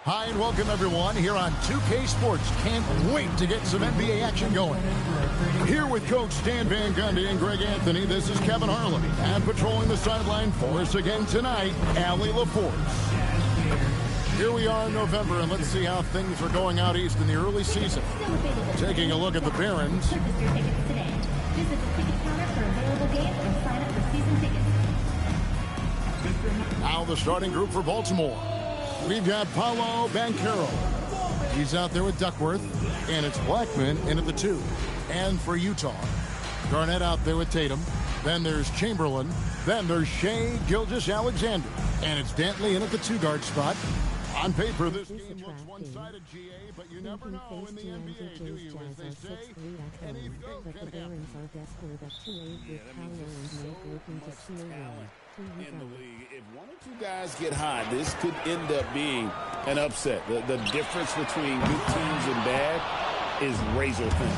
Hi and welcome everyone here on 2K Sports. Can't wait to get some NBA action going. Here with Coach Stan Van Gundy and Greg Anthony, this is Kevin Harlan. And patrolling the sideline for us again tonight, Allie LaForce. Here we are in November, and let's see how things are going out east in the early season. Taking a look at the Barons. Now the starting group for Baltimore. We've got Paolo Banchero. He's out there with Duckworth. And it's Blackman in at the 2. And for Utah, Garnett out there with Tatum. Then there's Chamberlain. Then there's Shai Gilgeous-Alexander. And it's Dantley in at the 2-guard spot. On paper, this game looks one-sided, GA, but you never know in the NBA, do you, as they say? Anything can happen. In the league, if one or two guys get hot, this could end up being an upset. The difference between good teams and bad is razor thin.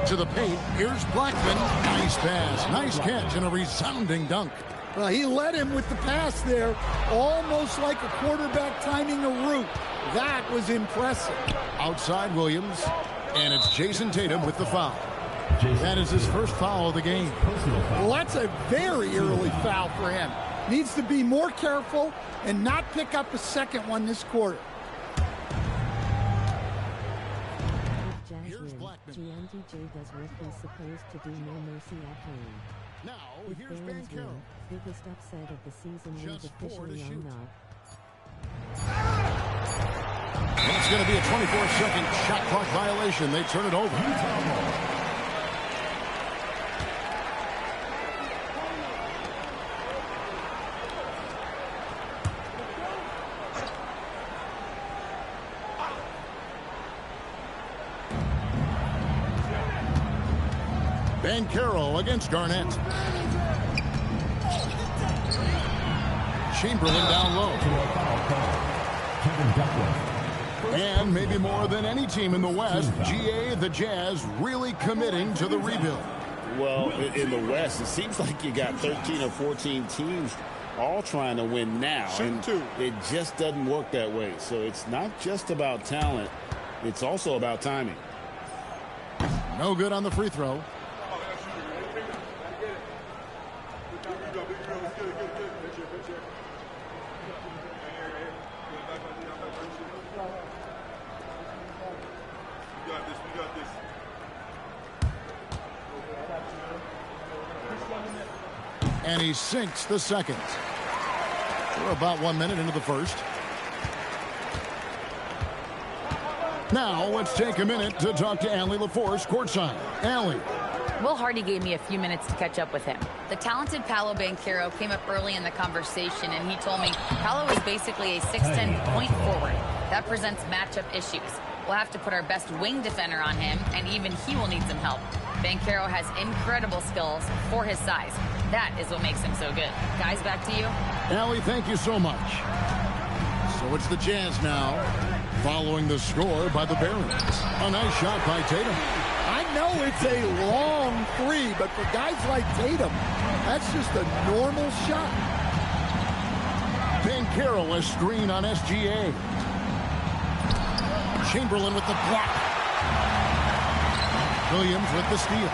To the paint, here's Blackman. Nice pass, nice catch, and a resounding dunk. Well, he led him with the pass there, almost like a quarterback timing a route. That was impressive. Outside Williams, and it's Jason Tatum with the foul. That is his first foul of the game. Well, that's a very early foul for him. Needs to be more careful and not pick up a second one this quarter. Here's Blackman. GMDJ does what he's supposed to do, no mercy at home. Now, here's Banchero. Biggest upset of the season is officially unlocked. And it's going to be a 24-second shot clock violation. They turn it over. Banchero against Garnett. Chamberlain down low. And maybe more than any team in the West, GA, the Jazz, really committing to the rebuild. Well, in the West, it seems like you got 13 or 14 teams all trying to win now. And it just doesn't work that way. So it's not just about talent. It's also about timing. No good on the free throw. And he sinks the second. We're about 1 minute into the first. Now let's take a minute to talk to Allie LaForce courtside. Allie. Will Hardy gave me a few minutes to catch up with him. The talented Paolo Banchero came up early in the conversation, and he told me Paolo is basically a 6'10" point forward. That presents matchup issues. We'll have to put our best wing defender on him, and even he will need some help. Banchero has incredible skills for his size. That is what makes him so good. Guys, back to you. Allie, thank you so much. So it's the Jazz now, following the score by the Barons. A nice shot by Tatum. I know it's a long three, but for guys like Tatum, that's just a normal shot. Banchero a screen on SGA. Chamberlain with the block. Williams with the steal.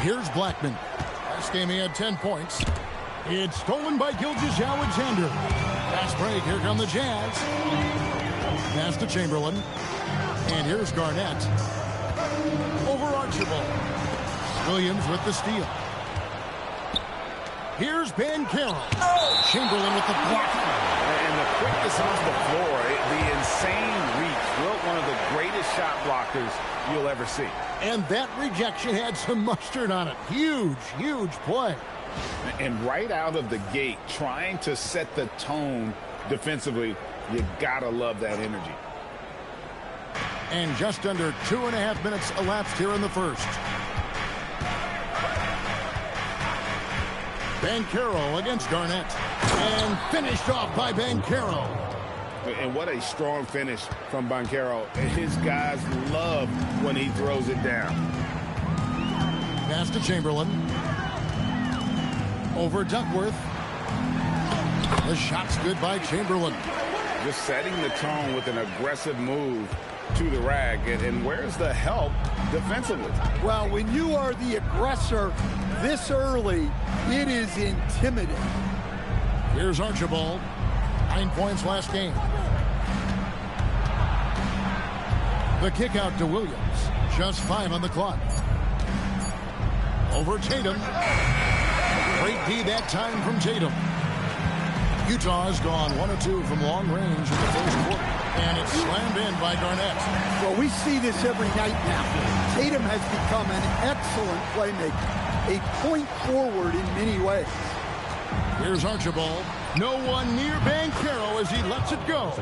Here's Blackman. Last game he had 10 points. It's stolen by Gilgeous-Alexander. Fast break. Here come the Jazz. Pass to Chamberlain. And here's Garnett. Over Archibald. Williams with the steal. Here's Banchero. Chamberlain with the block. And the quickness off the floor, the insane reach. One of the greatest shot blockers you'll ever see. And that rejection had some mustard on it. Huge, huge play. And right out of the gate, trying to set the tone defensively, you gotta love that energy. And just under 2.5 minutes elapsed here in the first. Banchero against Garnett. And finished off by Banchero. And what a strong finish from Banchero. His guys love when he throws it down. Pass to Chamberlain. Over Duckworth. The shot's good by Chamberlain. Just setting the tone with an aggressive move to the rag. And where's the help defensively? Well, when you are the aggressor this early, it is intimidating. Here's Archibald. 9 points last game. The kick out to Williams. Just 5 on the clock. Over Tatum. Great D that time from Tatum. Utah's gone 1 of 2 from long range in the first quarter. And it's slammed in by Garnett. Well, we see this every night now. Tatum has become an excellent playmaker. A point forward in many ways. Here's Archibald. No one near Banchero as he lets it go.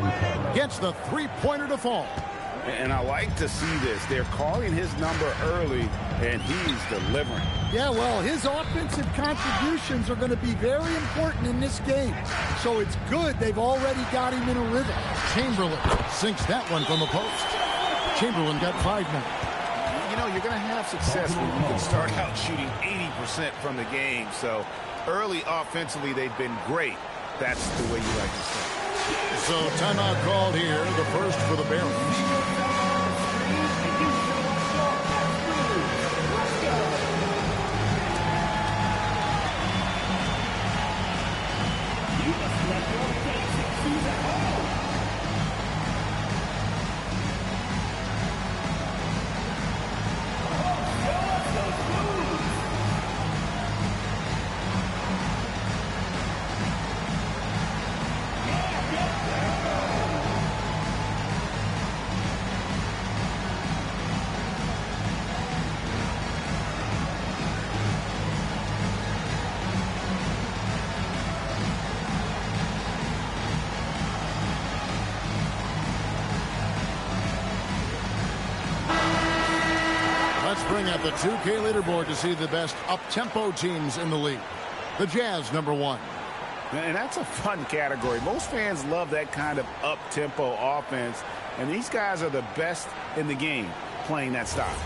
Gets the three-pointer to fall. And I like to see this. They're calling his number early, and he's delivering. Yeah, well, his offensive contributions are going to be very important in this game. So it's good they've already got him in a rhythm. Chamberlain sinks that one from the post. Chamberlain got 5 now. You know, you're going to have success when you can start out shooting 80% from the game. So early offensively, they've been great. That's the way you like to start. So timeout called here, the first for the Barons. Bring up the 2K leaderboard to see the best up-tempo teams in the league. The Jazz, number 1. And that's a fun category. Most fans love that kind of up-tempo offense, and these guys are the best in the game playing that style.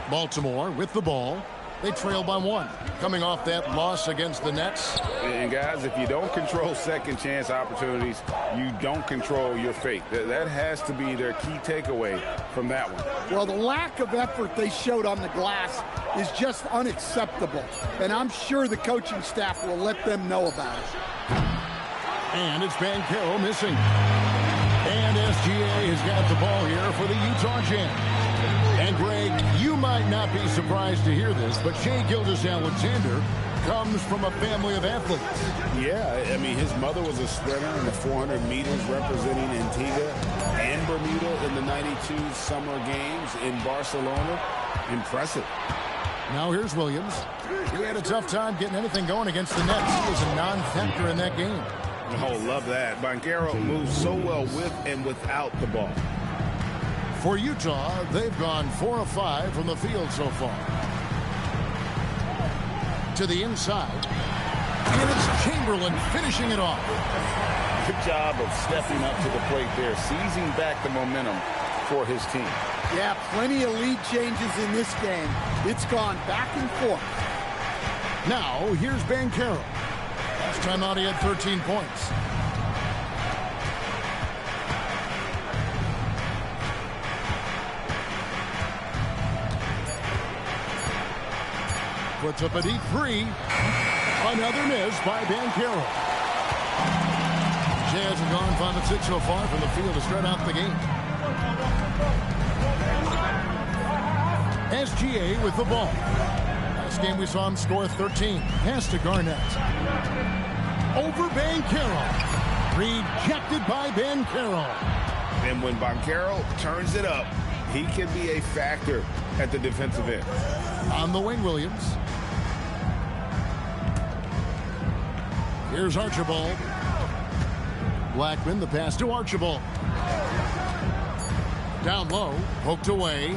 Baltimore with the ball. They trail by 1. Coming off that loss against the Nets. And guys, if you don't control second chance opportunities, you don't control your fate. That has to be their key takeaway from that one. Well, the lack of effort they showed on the glass is just unacceptable. And I'm sure the coaching staff will let them know about it. And it's Banchero missing. And SGA has got the ball here for the Utah Jazz. And, Greg, you might not be surprised to hear this, but Shai Gilgeous-Alexander comes from a family of athletes. Yeah, I mean, his mother was a sprinter in the 400 meters representing Antigua and Bermuda in the 92 Summer Games in Barcelona. Impressive. Now here's Williams. He had a tough time getting anything going against the Nets. He was a non-factor in that game. Oh, love that. Banchero moves so well with and without the ball. For Utah, they've gone 4 of 5 from the field so far. To the inside. And it's Chamberlain finishing it off. Good job of stepping up to the plate there, seizing back the momentum for his team. Yeah, plenty of lead changes in this game. It's gone back and forth. Now, here's Banchero. Last time out, he had 13 points. Puts up a deep 3. Another miss by Banchero. Jazz have gone 5 of 6 so far from the field to start out the game. SGA with the ball. Last game we saw him score 13. Pass to Garnett. Over Banchero. Rejected by Banchero. And when Banchero turns it up, he can be a factor at the defensive end. On the wing, Williams. Here's Archibald. Blackman, the pass to Archibald. Down low, poked away.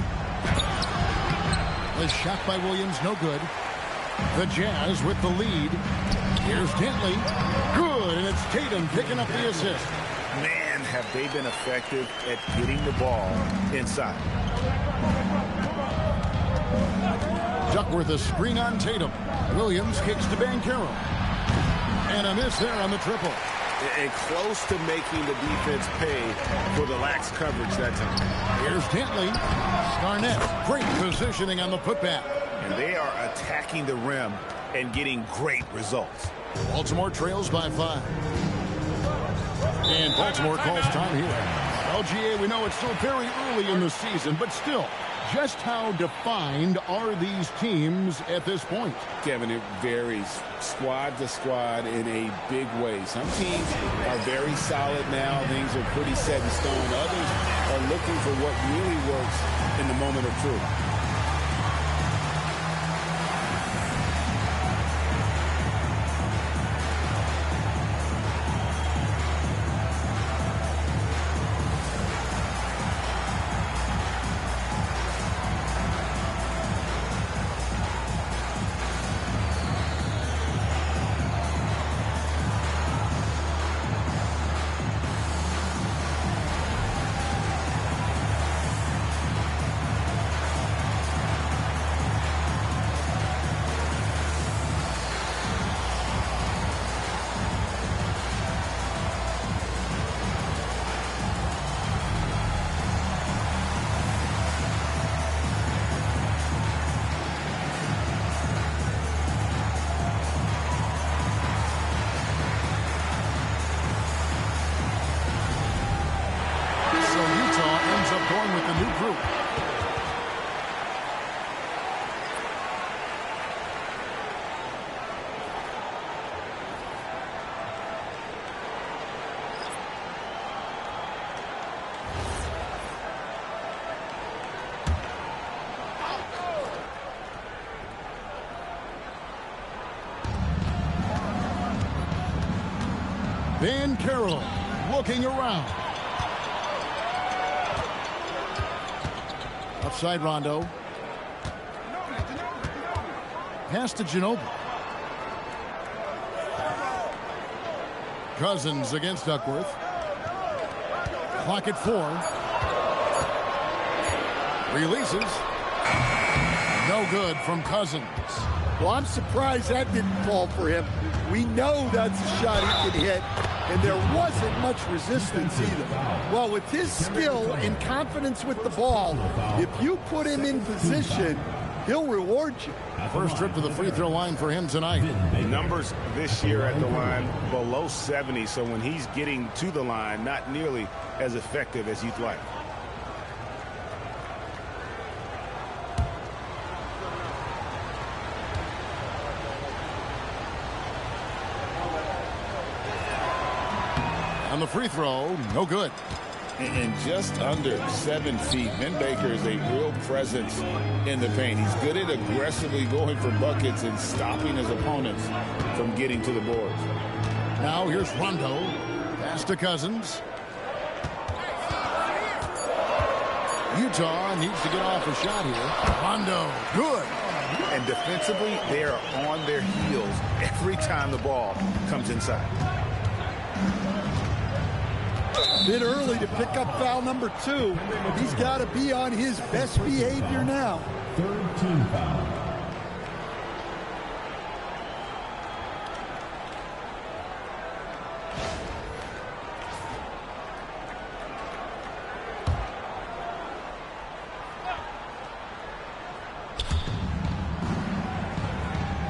The shot by Williams, no good. The Jazz with the lead. Here's Dentley. Good, and it's Tatum picking up the assist. Man, have they been effective at getting the ball inside. Duckworth a screen on Tatum. Williams kicks to Banchero. And a miss there on the triple. And close to making the defense pay for the lax coverage that time. Here's Dantley. Garnett, great positioning on the putback. And they are attacking the rim and getting great results. Baltimore trails by 5. And Baltimore calls time here. LGA, we know it's still very early in the season, but still, just how defined are these teams at this point? Kevin, it varies squad to squad in a big way. Some teams are very solid now. Things are pretty set in stone. Others are looking for what really works in the moment of truth. Banchero looking around. Outside Rondo. Pass to Ginobili. Cousins against Duckworth. Clock at 4. Releases. No good from Cousins. Well, I'm surprised that didn't fall for him. We know that's a shot he can hit, and there wasn't much resistance either. Well, with his skill and confidence with the ball, if you put him in position, he'll reward you. First trip to the free throw line for him tonight. Numbers this year at the line below 70, so when he's getting to the line, not nearly as effective as you'd like. On the free throw, no good. And just under 7 feet, Ben Baker is a real presence in the paint. He's good at aggressively going for buckets and stopping his opponents from getting to the boards. Now here's Rondo. Pass to Cousins. Utah needs to get off a shot here. Rondo, good. And defensively, they are on their heels every time the ball comes inside. A bit early to pick up foul number 2. He's got to be on his best behavior now. Third team foul.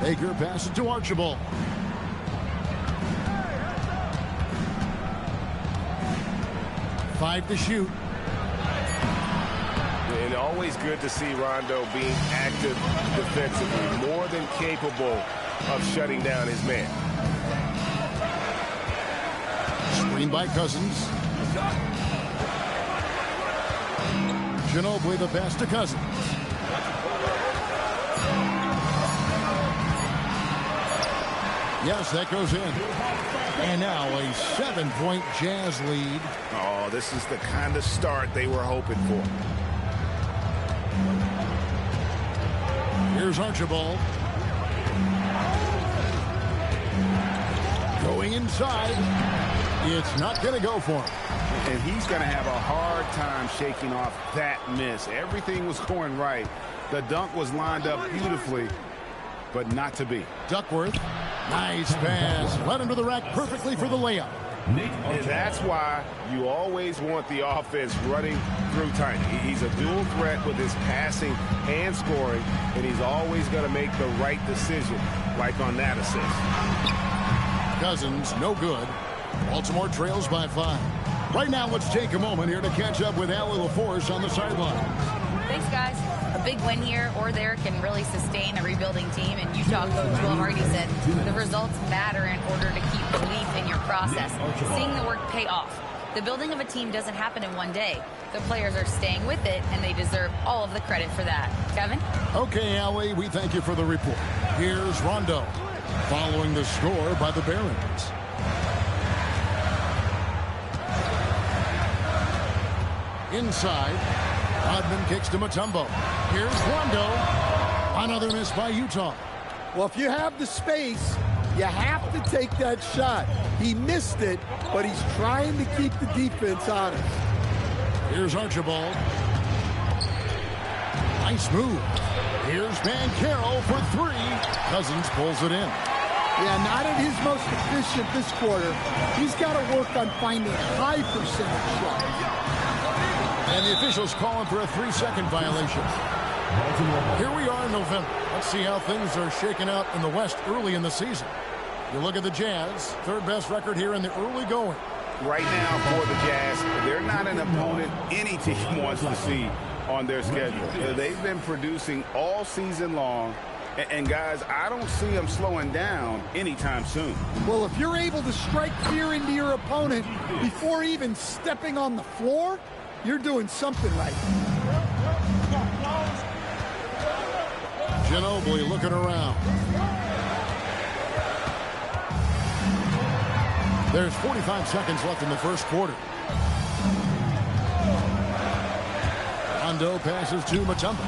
Baker passes to Archibald. Five to shoot. And always good to see Rondo being active defensively, more than capable of shutting down his man. Screen by Cousins. Ginobili the pass to Cousins. Yes, that goes in. And now a 7-point Jazz lead. Oh, this is the kind of start they were hoping for. Here's Archibald. Going inside. It's not going to go for him. And he's going to have a hard time shaking off that miss. Everything was going right. The dunk was lined up beautifully, but not to be. Duckworth, nice pass. Led him to the rack perfectly for the layup. And that's why you always want the offense running through Tiny. He's a dual threat with his passing and scoring, and he's always going to make the right decision, like on that assist. Cousins, no good. Baltimore trails by 5. Right now, let's take a moment here to catch up with Allie LaForce on the sideline. Thanks, guys. A big win here or there can really sustain a rebuilding team. And Utah coach Will Hardy said the results matter in order to keep belief in your process. Seeing the work pay off. The building of a team doesn't happen in one day. The players are staying with it, and they deserve all of the credit for that. Kevin? Okay, Allie, we thank you for the report. Here's Rondo following the score by the Barons. Inside, Rodman kicks to Mutombo. Here's Rondo. Another miss by Utah. Well, if you have the space, you have to take that shot. He missed it, but he's trying to keep the defense honest. Here's Archibald. Nice move. Here's Banchero for 3. Cousins pulls it in. Yeah, not at his most efficient this quarter. He's got to work on finding high percentage shots. And the officials calling for a 3-second violation. Here we are in November. Let's see how things are shaking out in the West early in the season. You look at the Jazz, third best record here in the early going. Right now for the Jazz, they're not an opponent any team wants to see on their schedule. They've been producing all season long. And guys, I don't see them slowing down anytime soon. Well, if you're able to strike fear into your opponent before even stepping on the floor, you're doing something right. Ginobili looking around. There's 45 seconds left in the first quarter. Rondo passes to Mutombo.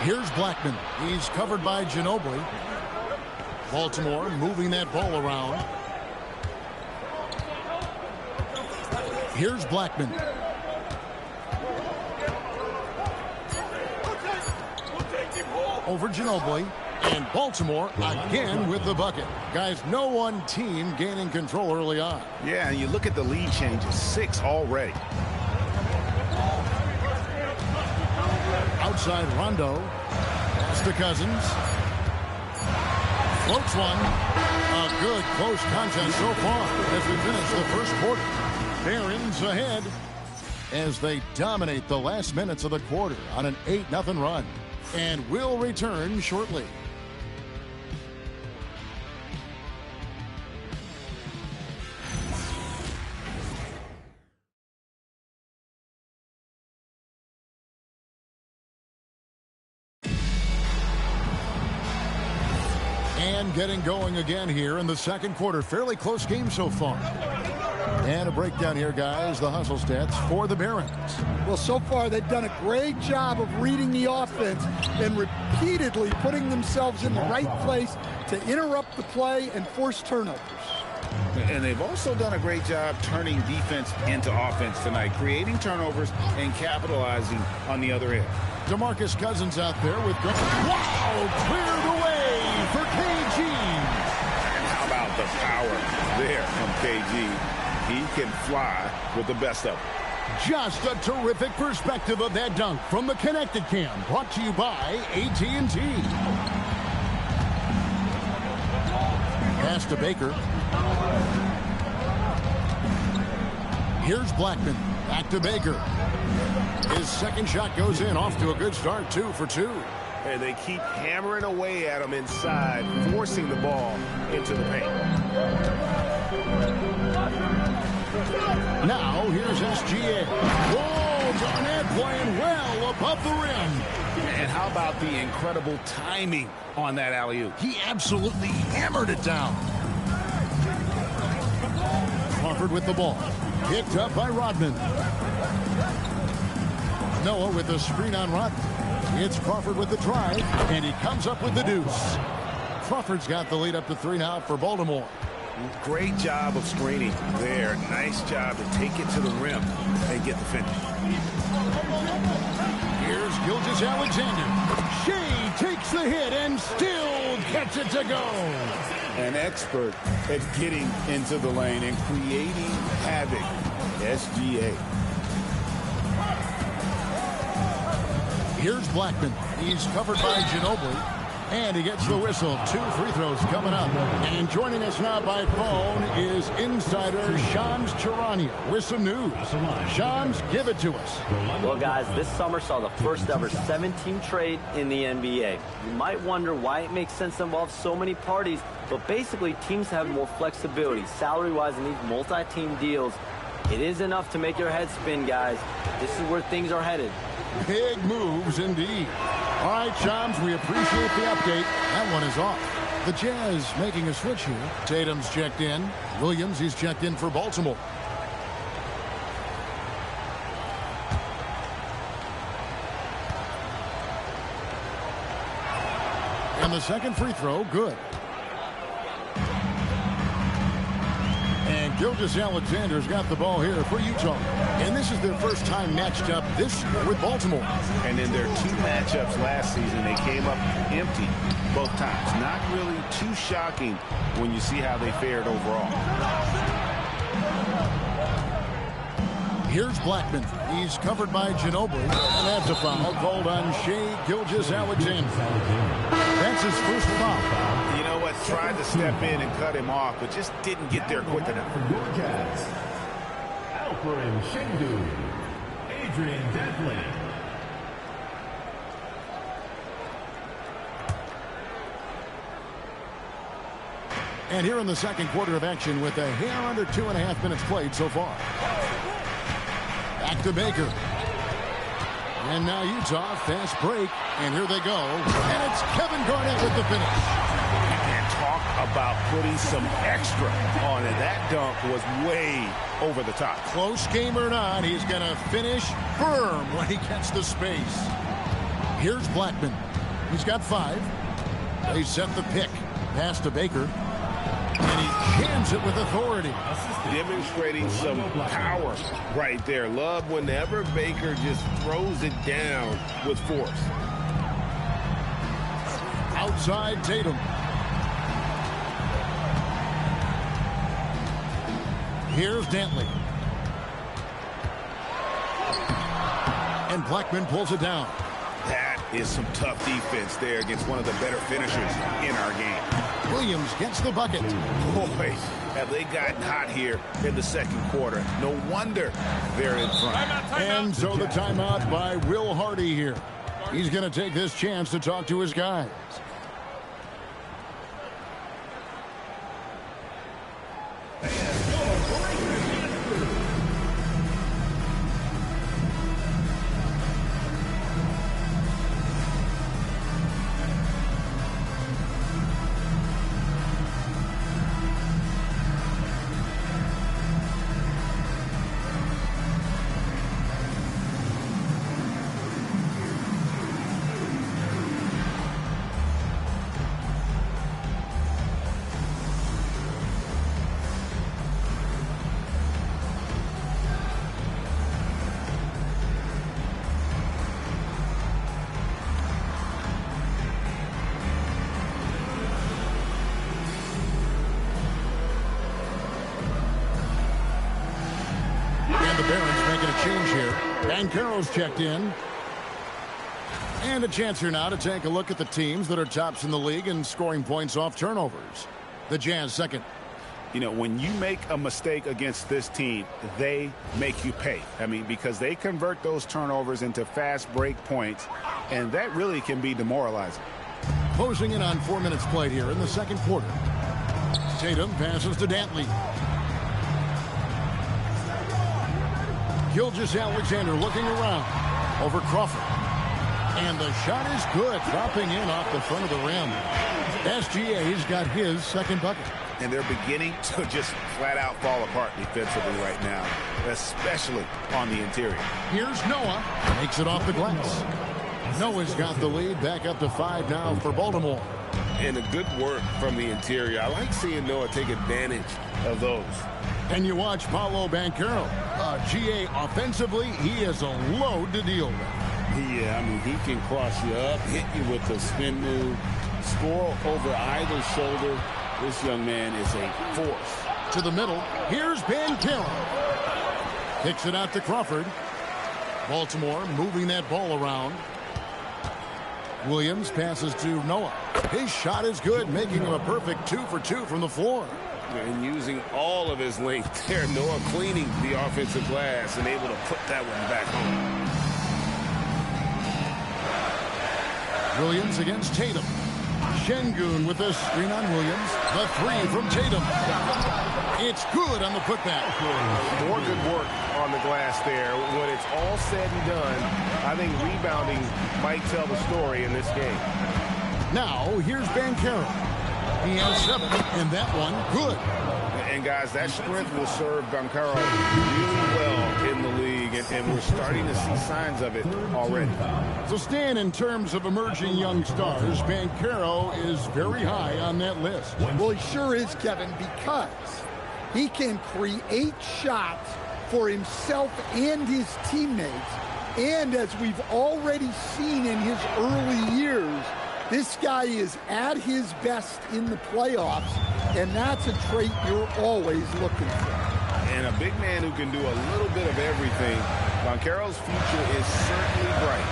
Here's Blackman. He's covered by Ginobili. Baltimore moving that ball around. Here's Blackman. Over Ginobili. And Baltimore again with the bucket. Guys, no one team gaining control early on. Yeah, and you look at the lead changes. 6 already. Outside Rondo. Pass to Cousins. Floats one. A good close contest so far as we finish the first quarter. Barons ahead as they dominate the last minutes of the quarter on an 8-0 run. And will return shortly. And getting going again here in the second quarter. Fairly close game so far. And a breakdown here, guys. The hustle stats for the Barons. Well, so far they've done a great job of reading the offense and repeatedly putting themselves in the right place to interrupt the play and force turnovers. And they've also done a great job turning defense into offense tonight, creating turnovers and capitalizing on the other end. DeMarcus Cousins out there with good. Wow! Cleared away for KG. And how about the power there from KG? He can fly with the best of them. Just a terrific perspective of that dunk from the Connected Cam. Brought to you by AT&T. Pass to Baker. Here's Blackman. Back to Baker. His second shot goes in. Off to a good start. 2 for 2. And they keep hammering away at him inside, forcing the ball into the paint. Now, here's SGA. Whoa, Garnett playing well above the rim. And how about the incredible timing on that alley-oop? He absolutely hammered it down. Crawford with the ball. Picked up by Rodman. Noah with the screen on Rodman. It's Crawford with the drive, and he comes up with the deuce. Crawford's got the lead up to 3 now for Baltimore. Great job of screening there. Nice job to take it to the rim and get the finish. Here's Gilgeous-Alexander. Shea takes the hit and still gets it to go. An expert at getting into the lane and creating havoc. SGA. Here's Blackman. He's covered by Ginobili. And he gets the whistle. 2 free throws coming up. And joining us now by phone is insider Shams Charania with some news. Shams, give it to us. Well, guys, this summer saw the first ever 7-team trade in the NBA. You might wonder why it makes sense to involve so many parties, but basically teams have more flexibility salary-wise in these multi-team deals. It is enough to make your head spin, guys. This is where things are headed. Big moves indeed. All right, Shams, we appreciate the update. That one is off. The Jazz making a switch here. Tatum's checked in. Williams, he's checked in for Baltimore. And the second free throw, good. And Gilgeous-Alexander's got the ball here for Utah. And this is their first time matched up this year with Baltimore. And in their 2 matchups last season, they came up empty both times. Not really too shocking when you see how they fared overall. Here's Blackman. He's covered by Ginobili. And that's a foul called on Shea Gilgeous-Alexander. That's his first foul. You know what? Tried to step in and cut him off, but just didn't get there quick enough. Alperen Şengün, Adrian Dantley. And here in the second quarter of action with a hair under 2.5 minutes played so far. Back to Baker. And now Utah, fast break. And here they go. And it's Kevin Garnett with the finish. And talk about putting some extra on it. That dunk was way over the top. Close game or not, he's going to finish firm when he gets the space. Here's Blackman. He's got 5. They set the pick. Pass to Baker. And he jams it with authority. Demonstrating some power right there. Love whenever Baker just throws it down with force. Outside Tatum. Here's Dantley. And Blackman pulls it down. That is some tough defense there against one of the better finishers in our game. Williams gets the bucket. Boy, have they gotten hot here in the second quarter. No wonder they're in front. And so the timeout by Will Hardy here. He's going to take this chance to talk to his guys. Banchero's checked in. And a chance here now to take a look at the teams that are tops in the league in scoring points off turnovers. The Jazz second. You know, when you make a mistake against this team, they make you pay. I mean, because they convert those turnovers into fast break points, and that really can be demoralizing. Closing in on 4 minutes played here in the second quarter. Tatum passes to Dantley. Gilgeous-Alexander looking around over Crawford. And the shot is good, dropping in off the front of the rim. SGA's got his second bucket. And they're beginning to just flat out fall apart defensively right now, especially on the interior. Here's Noah. Makes it off the glass. Noah's got the lead back up to 5 now for Baltimore. And a good work from the interior. I like seeing Noah take advantage of those. And you watch Paolo Banchero. GA, offensively, he is a load to deal with. Yeah, I mean, he can cross you up, hit you with the spin move, score over either shoulder. This young man is a force. To the middle, here's Banchero. Kicks it out to Crawford. Baltimore moving that ball around. Williams passes to Noah. His shot is good, making him a perfect 2 for 2 from the floor. And using all of his length there, Noah cleaning the offensive glass and able to put that one back home. Williams against Tatum. Şengün with the screen on Williams. The 3 from Tatum. It's good on the putback. More good work on the glass there. When it's all said and done, I think rebounding might tell the story in this game. Now, here's Banchero. He has 7, and that one good. And, guys, that strength will serve Banchero really well in the league, and we're starting to see signs of it already. So, Stan, in terms of emerging young stars, Banchero is very high on that list. Well, he sure is, Kevin, because he can create shots for himself and his teammates. And as we've already seen in his early years, this guy is at his best in the playoffs, and that's a trait you're always looking for. And a big man who can do a little bit of everything. Banchero's future is certainly bright.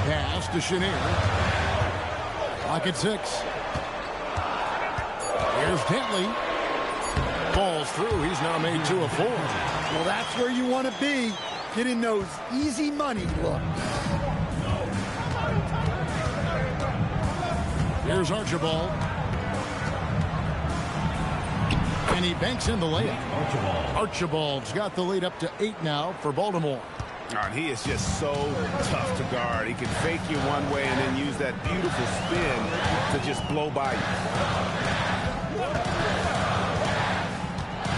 Pass to Chenier. Clock at 6. Here's Dentley. Falls through. He's now made 2 of 4. Well, that's where you want to be, getting those easy money looks. Here's Archibald. And he banks in the layup. Archibald's got the lead up to 8 now for Baltimore. And he is just so tough to guard. He can fake you one way and then use that beautiful spin to just blow by you.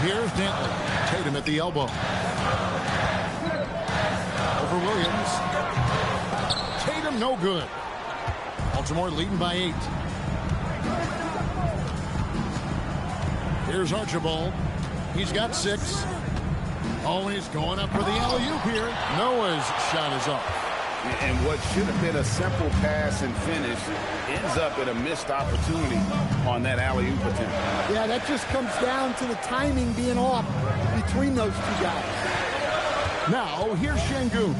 Here's Dentley. Tatum at the elbow. Over Williams. Tatum no good. Baltimore leading by 8. Here's Archibald. He's got 6. Oh, and he's going up for the alley-oop here. Noah's shot is off. And what should have been a simple pass and finish ends up at a missed opportunity on that alley-oop attempt. Yeah, that just comes down to the timing being off between those two guys. Now, here's Şengün.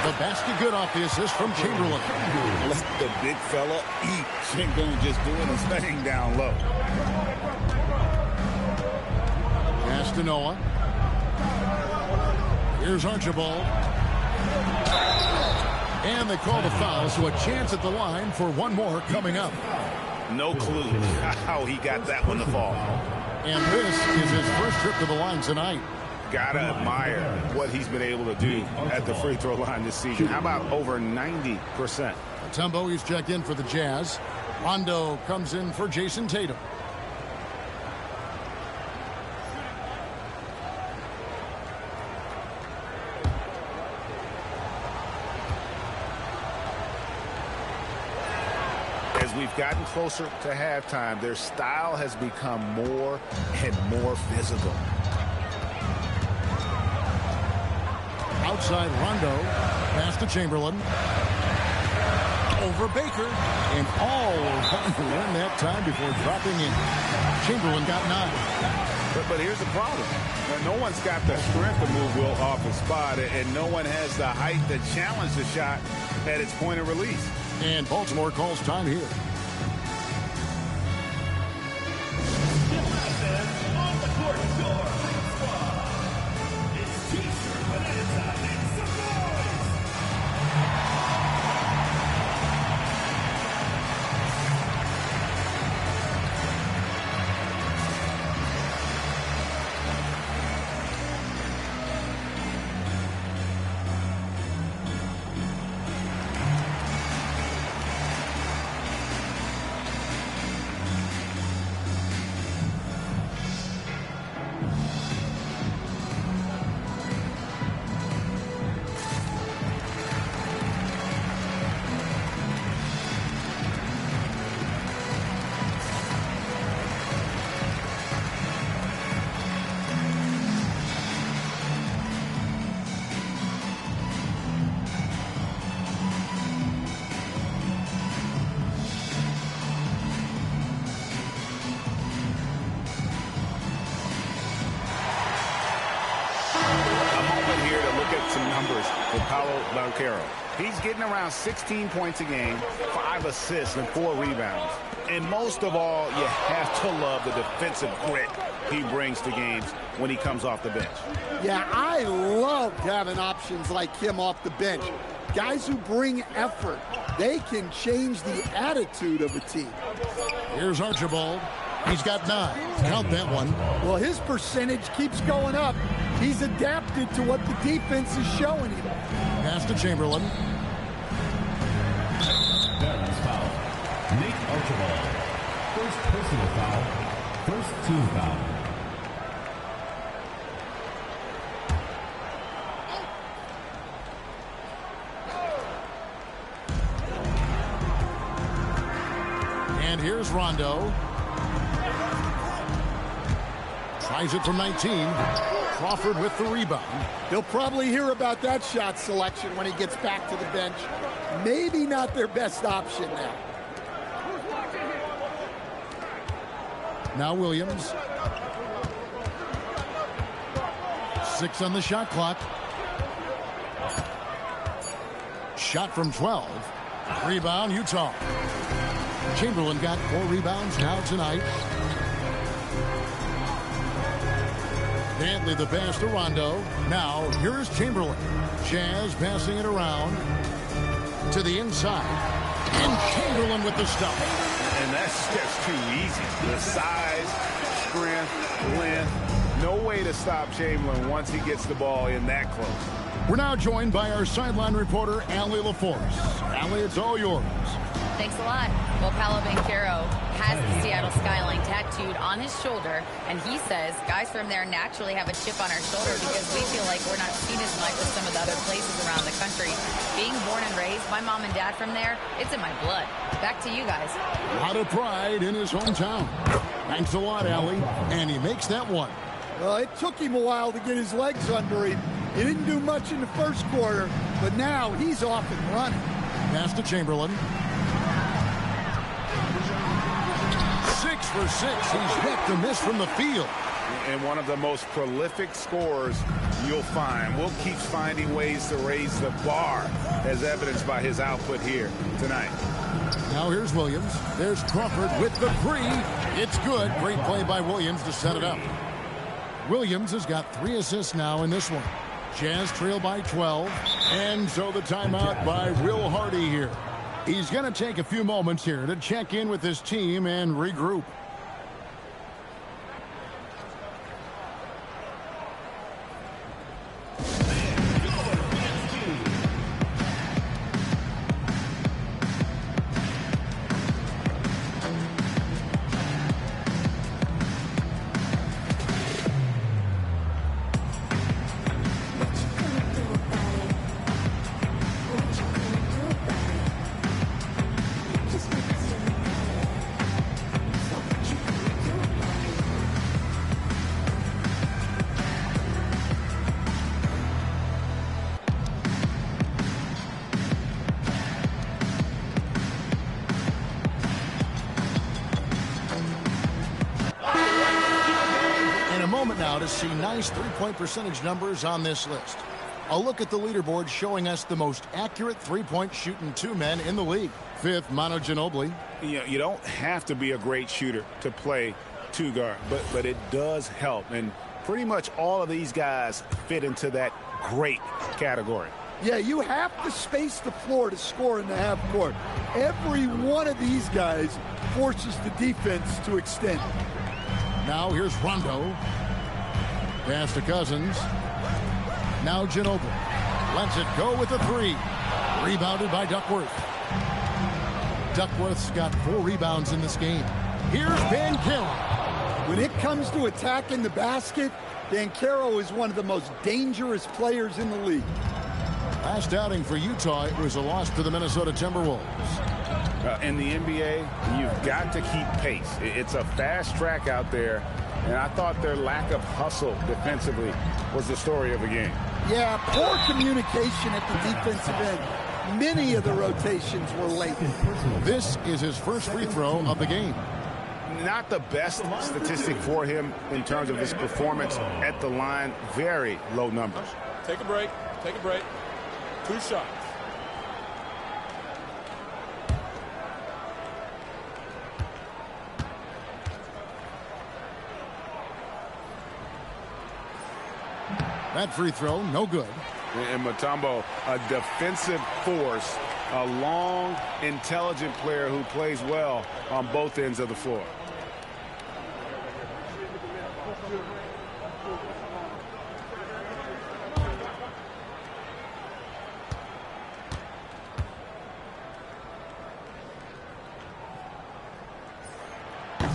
The basket good off the assist from Chamberlain. Let the big fella eat. Şengün just doing his thing down low. Pass to Noah. Here's Archibald. And they call the foul, so a chance at the line for one more coming up. No clue how he got that one to fall. And this is his first trip to the line tonight. Gotta admire what he's been able to do at the free throw line this season. How about over 90%? Mutombo, he's checked in for the Jazz. Rondo comes in for Jason Tatum. As we've gotten closer to halftime, their style has become more and more physical. Outside Rondo. Pass to Chamberlain. Over Baker. And all learn that time before dropping in. Chamberlain got 9. But here's the problem. No one's got the strength to move Will off his spot, and no one has the height to challenge the shot at its point of release. And Baltimore calls time here. numbers for Paolo Banchero. He's getting around 16 points a game, 5 assists, and 4 rebounds. And most of all, you have to love the defensive grit he brings to games when he comes off the bench. Yeah, I love having options like him off the bench. Guys who bring effort. They can change the attitude of a team. Here's Archibald. He's got 9. Count that one. Well, his percentage keeps going up. He's adapted to what the defense is showing him. Pass to Chamberlain. Veterans foul. Nate Archibald. First personal foul. First team foul. And here's Rondo. Tries it from 19. Crawford with the rebound. He'll probably hear about that shot selection when he gets back to the bench. Maybe not their best option now. Now Williams. 6 on the shot clock. Shot from 12. Rebound, Utah. Chamberlain got 4 rebounds now tonight. Dantley the pass to Rondo. Now, here's Chamberlain. Jazz passing it around to the inside. And Chamberlain with the stop. And that's just too easy. The size, strength, length. No way to stop Chamberlain once he gets the ball in that close. We're now joined by our sideline reporter, Allie LaForce. Allie, it's all yours. Thanks a lot. Well, Paolo Banchero has the Seattle skyline tattooed on his shoulder, and he says guys from there naturally have a chip on our shoulder because we feel like we're not seen as much as some of the other places around the country. Being born and raised, my mom and dad from there, it's in my blood. Back to you guys. A lot of pride in his hometown. Thanks a lot, Allie. And he makes that one. Well, it took him a while to get his legs under him. He didn't do much in the first quarter, but now he's off and running. Pass to Chamberlain. 6 for 6. He's yet to miss from the field. And one of the most prolific scorers you'll find. Will keeps finding ways to raise the bar, as evidenced by his output here tonight. Now here's Williams. There's Crawford with the 3. It's good. Great play by Williams to set it up. Williams has got 3 assists now in this one. Jazz trail by 12. And so the timeout by Will Hardy here. He's going to take a few moments here to check in with his team and regroup. Now to see nice three-point percentage numbers on this list. A look at the leaderboard showing us the most accurate three-point shooting 2 men in the league. 5th, Manu Ginobili. You don't have to be a great shooter to play 2 guard, but it does help. And pretty much all of these guys fit into that great category. Yeah, you have to space the floor to score in the half court. Every one of these guys forces the defense to extend. Now here's Rondo. Pass to Cousins. Now Ginobili lets it go with the 3. Rebounded by Duckworth. Duckworth's got 4 rebounds in this game. Here's Banchero. When it comes to attacking the basket, Banchero is one of the most dangerous players in the league. Last outing for Utah, it was a loss to the Minnesota Timberwolves. In the NBA, you've got to keep pace. It's a fast track out there. And I thought their lack of hustle defensively was the story of the game. Yeah, poor communication at the defensive end. Many of the rotations were late. This is his first free throw of the game. Not the best statistic for him in terms of his performance at the line. Very low numbers. Take a break. Take a break. 2 shots. That free throw, no good. And Mutombo, a defensive force, a long, intelligent player who plays well on both ends of the floor.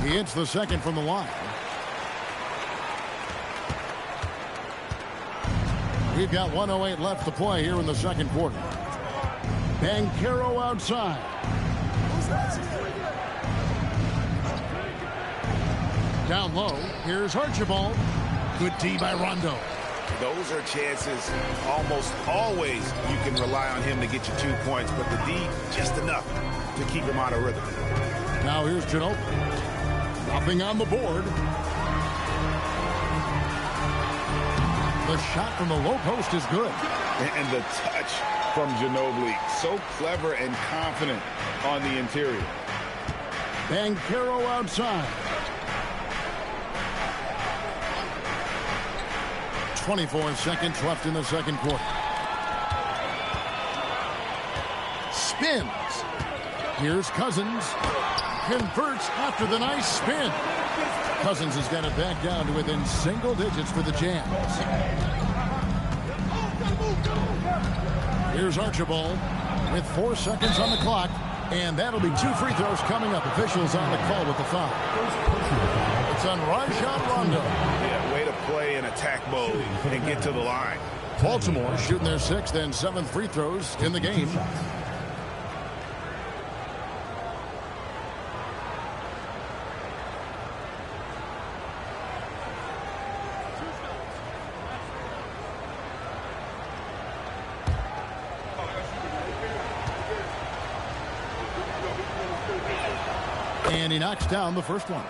He hits the second from the line. We've got 1:08 left to play here in the second quarter. Banchero outside. Down low, here's Archibald. Good D by Rondo. Those are chances almost always you can rely on him to get you 2 points, but the D just enough to keep him out of rhythm. Now here's Ginobili. Nothing on the board. The shot from the low post is good. And the touch from Ginobili. So clever and confident on the interior. Banchero outside. 24 seconds left in the second quarter. Spins. Here's Cousins. Converts after the nice spin. Cousins has got it back down to within single digits for the Jazz. Here's Archibald with 4 seconds on the clock, and that'll be 2 free throws coming up. Officials on the call with the foul. It's on Rajon Rondo. Yeah, way to play in attack mode and get to the line. Baltimore shooting their 6th and 7th free throws in the game. And he knocks down the first one.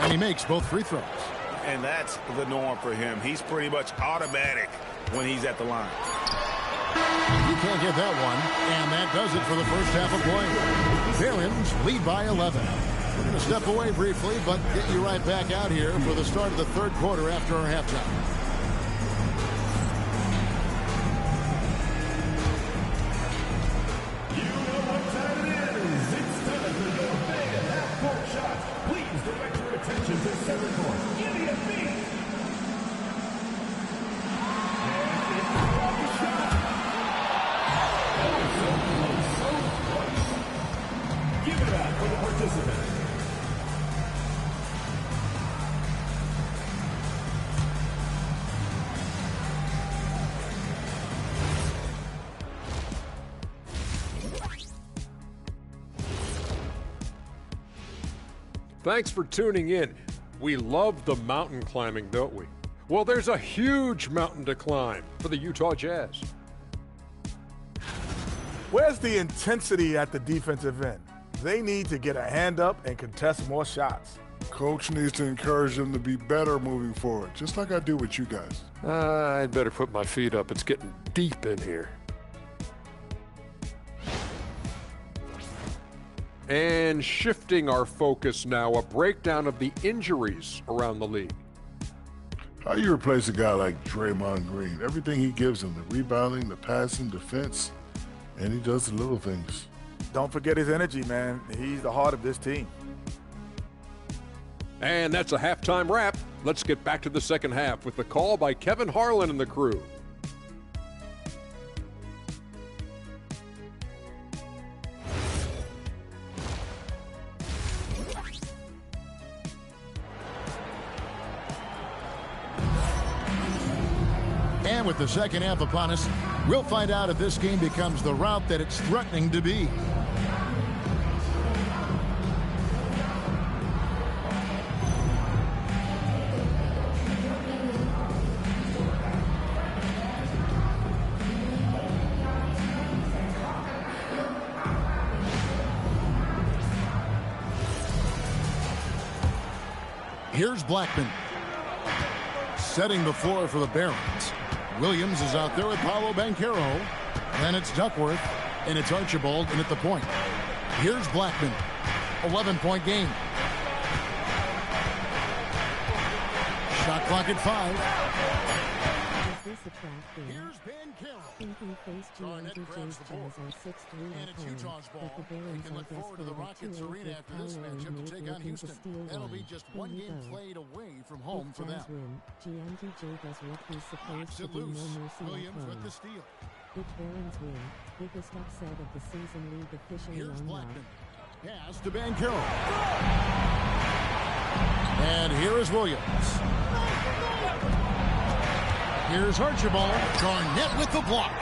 And he makes both free throws. And that's the norm for him. He's pretty much automatic when he's at the line. You can't get that one. And that does it for the first half of play. Barons lead by 11. We're going to step away briefly, but get you right back out here for the start of the third quarter after our halftime. Thanks for tuning in. We love the mountain climbing, don't we? Well, there's a huge mountain to climb for the Utah Jazz. Where's the intensity at the defensive end? They need to get a hand up and contest more shots. Coach needs to encourage them to be better moving forward, just like I do with you guys. I'd better put my feet up. It's getting deep in here. And shifting our focus now, a breakdown of the injuries around the league. How do you replace a guy like Draymond Green? Everything he gives him, the rebounding, the passing, defense, and he does the little things. Don't forget his energy, man. He's the heart of this team. And that's a halftime wrap. Let's get back to the second half with the call by Kevin Harlan and the crew. And with the second half upon us, we'll find out if this game becomes the route that it's threatening to be. Here's Blackman. Setting the floor for the Barons. Williams is out there with Paolo Banchero. Then it's Duckworth, and it's Archibald in at the point. Here's Blackman. 11-point game. Shot clock at 5. Is this a trap game? Here's Banchero. Thinking face Garnett GMG grabs the ball. Jazz are 6-3 And at it's home, Utah's ball. but the They Barons can are look forward to the desperate Rockets to arena after this matchup to take on Houston. That'll be just one game played away from home for them. GMGJ does what he's supposed Knocks to it do. loose. No mercy at Williams with home. the steal. Big Barons win. Biggest upset of the season, league officially Here's on Blackman. lock. Pass to Banchero. And here is Williams. Here's Archibald. Garnett with the block.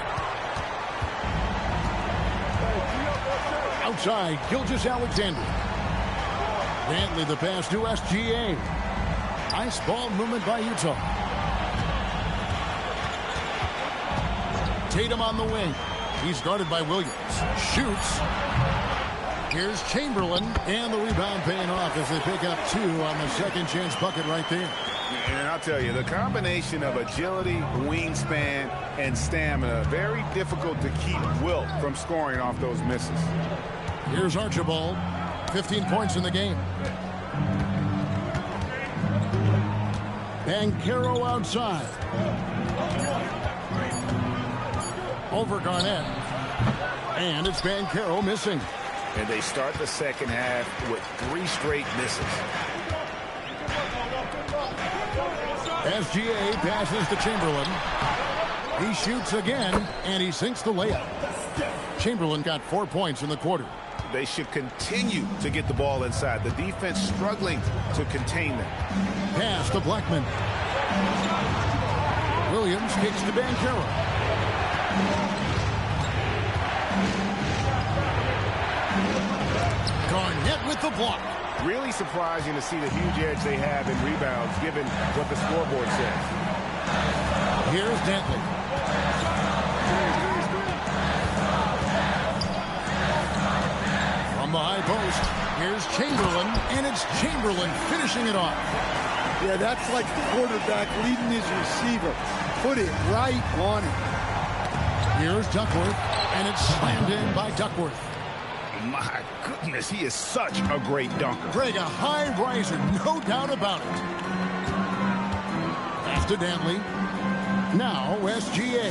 Outside, Gilgeous-Alexander. Dantley the pass to SGA. Nice ball movement by Utah. Tatum on the wing. He's guarded by Williams. Shoots. Here's Chamberlain, and the rebound paying off as they pick up 2 on the second chance bucket right there. And I'll tell you, the combination of agility, wingspan, and stamina, very difficult to keep Wilt from scoring off those misses. Here's Archibald, 15 points in the game. Banchero outside. Over Garnett. And it's Banchero missing. And they start the second half with 3 straight misses. SGA passes to Chamberlain. He shoots again, and he sinks the layup. Chamberlain got 4 points in the quarter. They should continue to get the ball inside. The defense struggling to contain them. Pass to Blackman. Williams kicks to Banchero. Garnett with the block. Really surprising to see the huge edge they have in rebounds, given what the scoreboard says. Here's Dantley. From the high post, here's Chamberlain, and it's Chamberlain finishing it off. Yeah, that's like the quarterback leading his receiver. Put it right on it. Here's Duckworth, and it's slammed in by Duckworth. My goodness, he is such a great dunker. Greg, a high riser, no doubt about it. Pass to Dantley. Now SGA.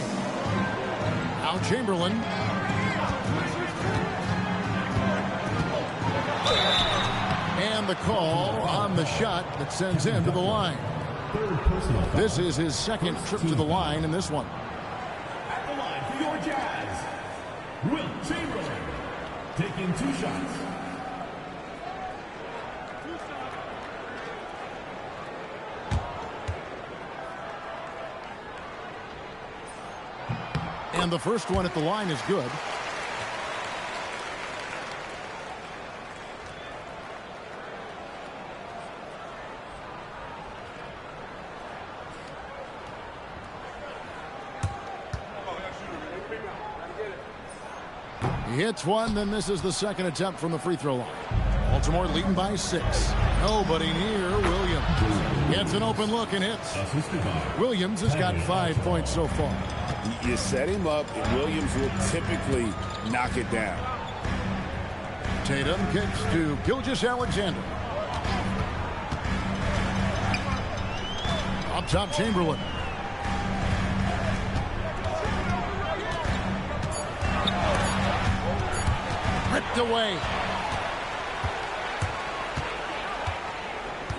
Out Chamberlain. And the call on the shot that sends him to the line. This is his second trip to the line in this one. At the line for your Jazz, Wilt Chamberlain, taking 2 shots. And the first one at the line is good. He hits one, then misses the second attempt from the free throw line. Baltimore leading by 6. Nobody near Williams. Gets an open look and hits. Williams has got 5 points so far. You set him up, and Williams will typically knock it down. Tatum kicks to Gilgeous-Alexander. Up top, Chamberlain. Ripped away.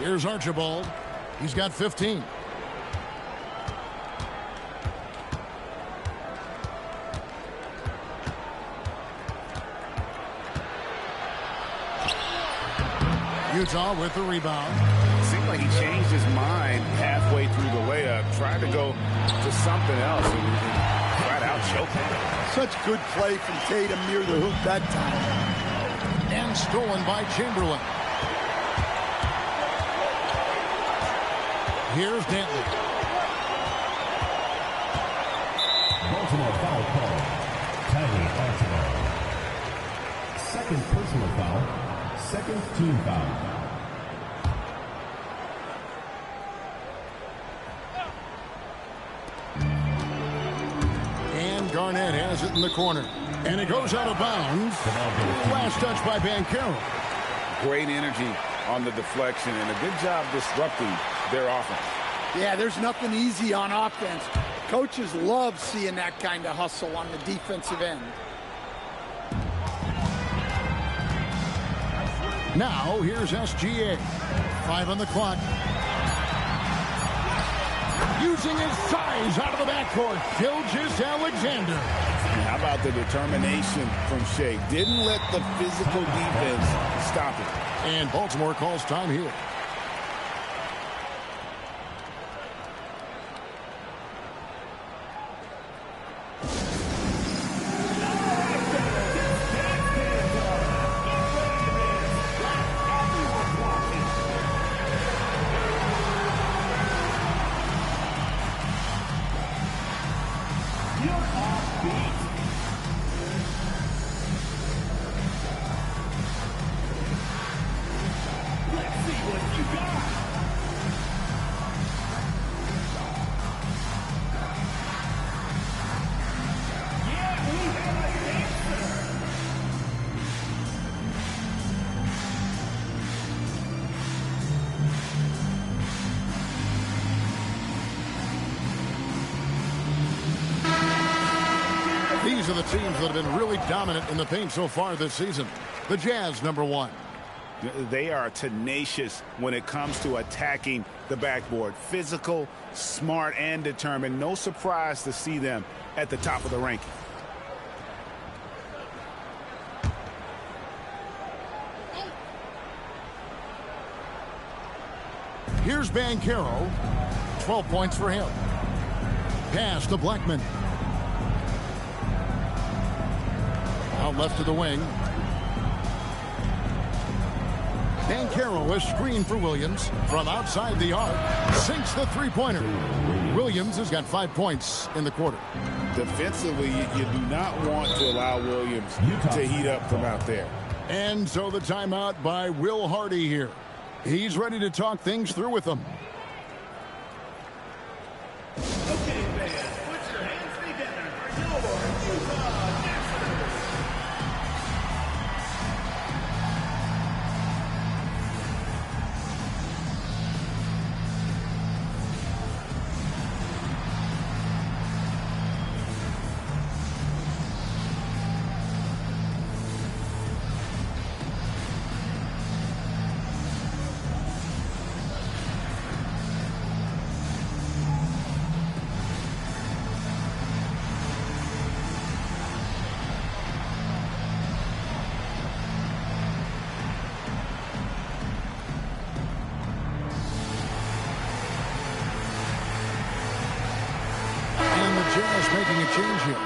Here's Archibald. He's got 15. Utah with the rebound. Seemed like he changed his mind halfway through the layup, tried to go to something else, and flat out choked him. Such good play from Tatum near the hoop that time. And stolen by Chamberlain. Here's Dantley. Baltimore foul call. Tiny Archibald. Second personal foul. Second team foul. Barnett has it in the corner. And it goes out of bounds. Last touch by Banchero. Great energy on the deflection and a good job disrupting their offense. Yeah, there's nothing easy on offense. Coaches love seeing that kind of hustle on the defensive end. Now, here's SGA. 5 on the clock. Using his size out of the backcourt. Gilgeous-Alexander. How about the determination from Shea? Didn't let the physical defense stop it. And Baltimore calls time here. These are the teams that have been really dominant in the paint so far this season. The Jazz, number 1. They are tenacious when it comes to attacking the backboard. Physical, smart, and determined. No surprise to see them at the top of the ranking. Here's Banchero. 12 points for him. Pass to Blackman. Out left to the wing. Banchero, a screen for Williams from outside the arc. Sinks the three-pointer. Williams has got 5 points in the quarter. Defensively, you do not want to allow Williams to heat up from out there. And so the timeout by Will Hardy here. He's ready to talk things through with them. Okay, fans, put your hands together for your Utah Jazz. Jazz making a change here.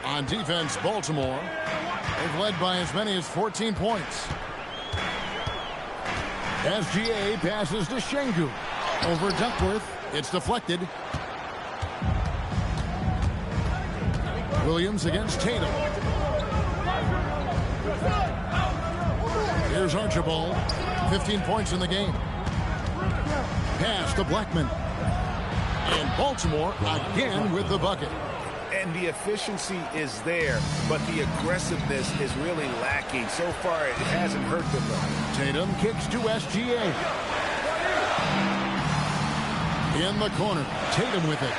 On defense, Baltimore, they've led by as many as 14 points. SGA passes to Şengün. Over Duckworth. It's deflected. Williams against Tatum. Here's Archibald. 15 points in the game. Pass to Blackman. And Baltimore again with the bucket. And the efficiency is there, but the aggressiveness is really lacking. So far, it hasn't hurt them, though. Tatum kicks to SGA. In the corner, Tatum with it.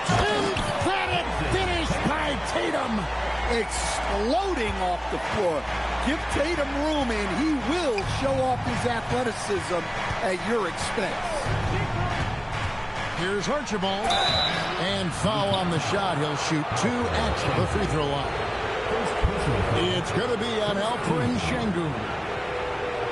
Emphatic finish by Tatum. Exploding off the floor. Give Tatum room, and he will show off his athleticism at your expense. Here's Archibald. And foul on the shot. He'll shoot 2 at the free throw line. It's going to be on Alperen Şengün.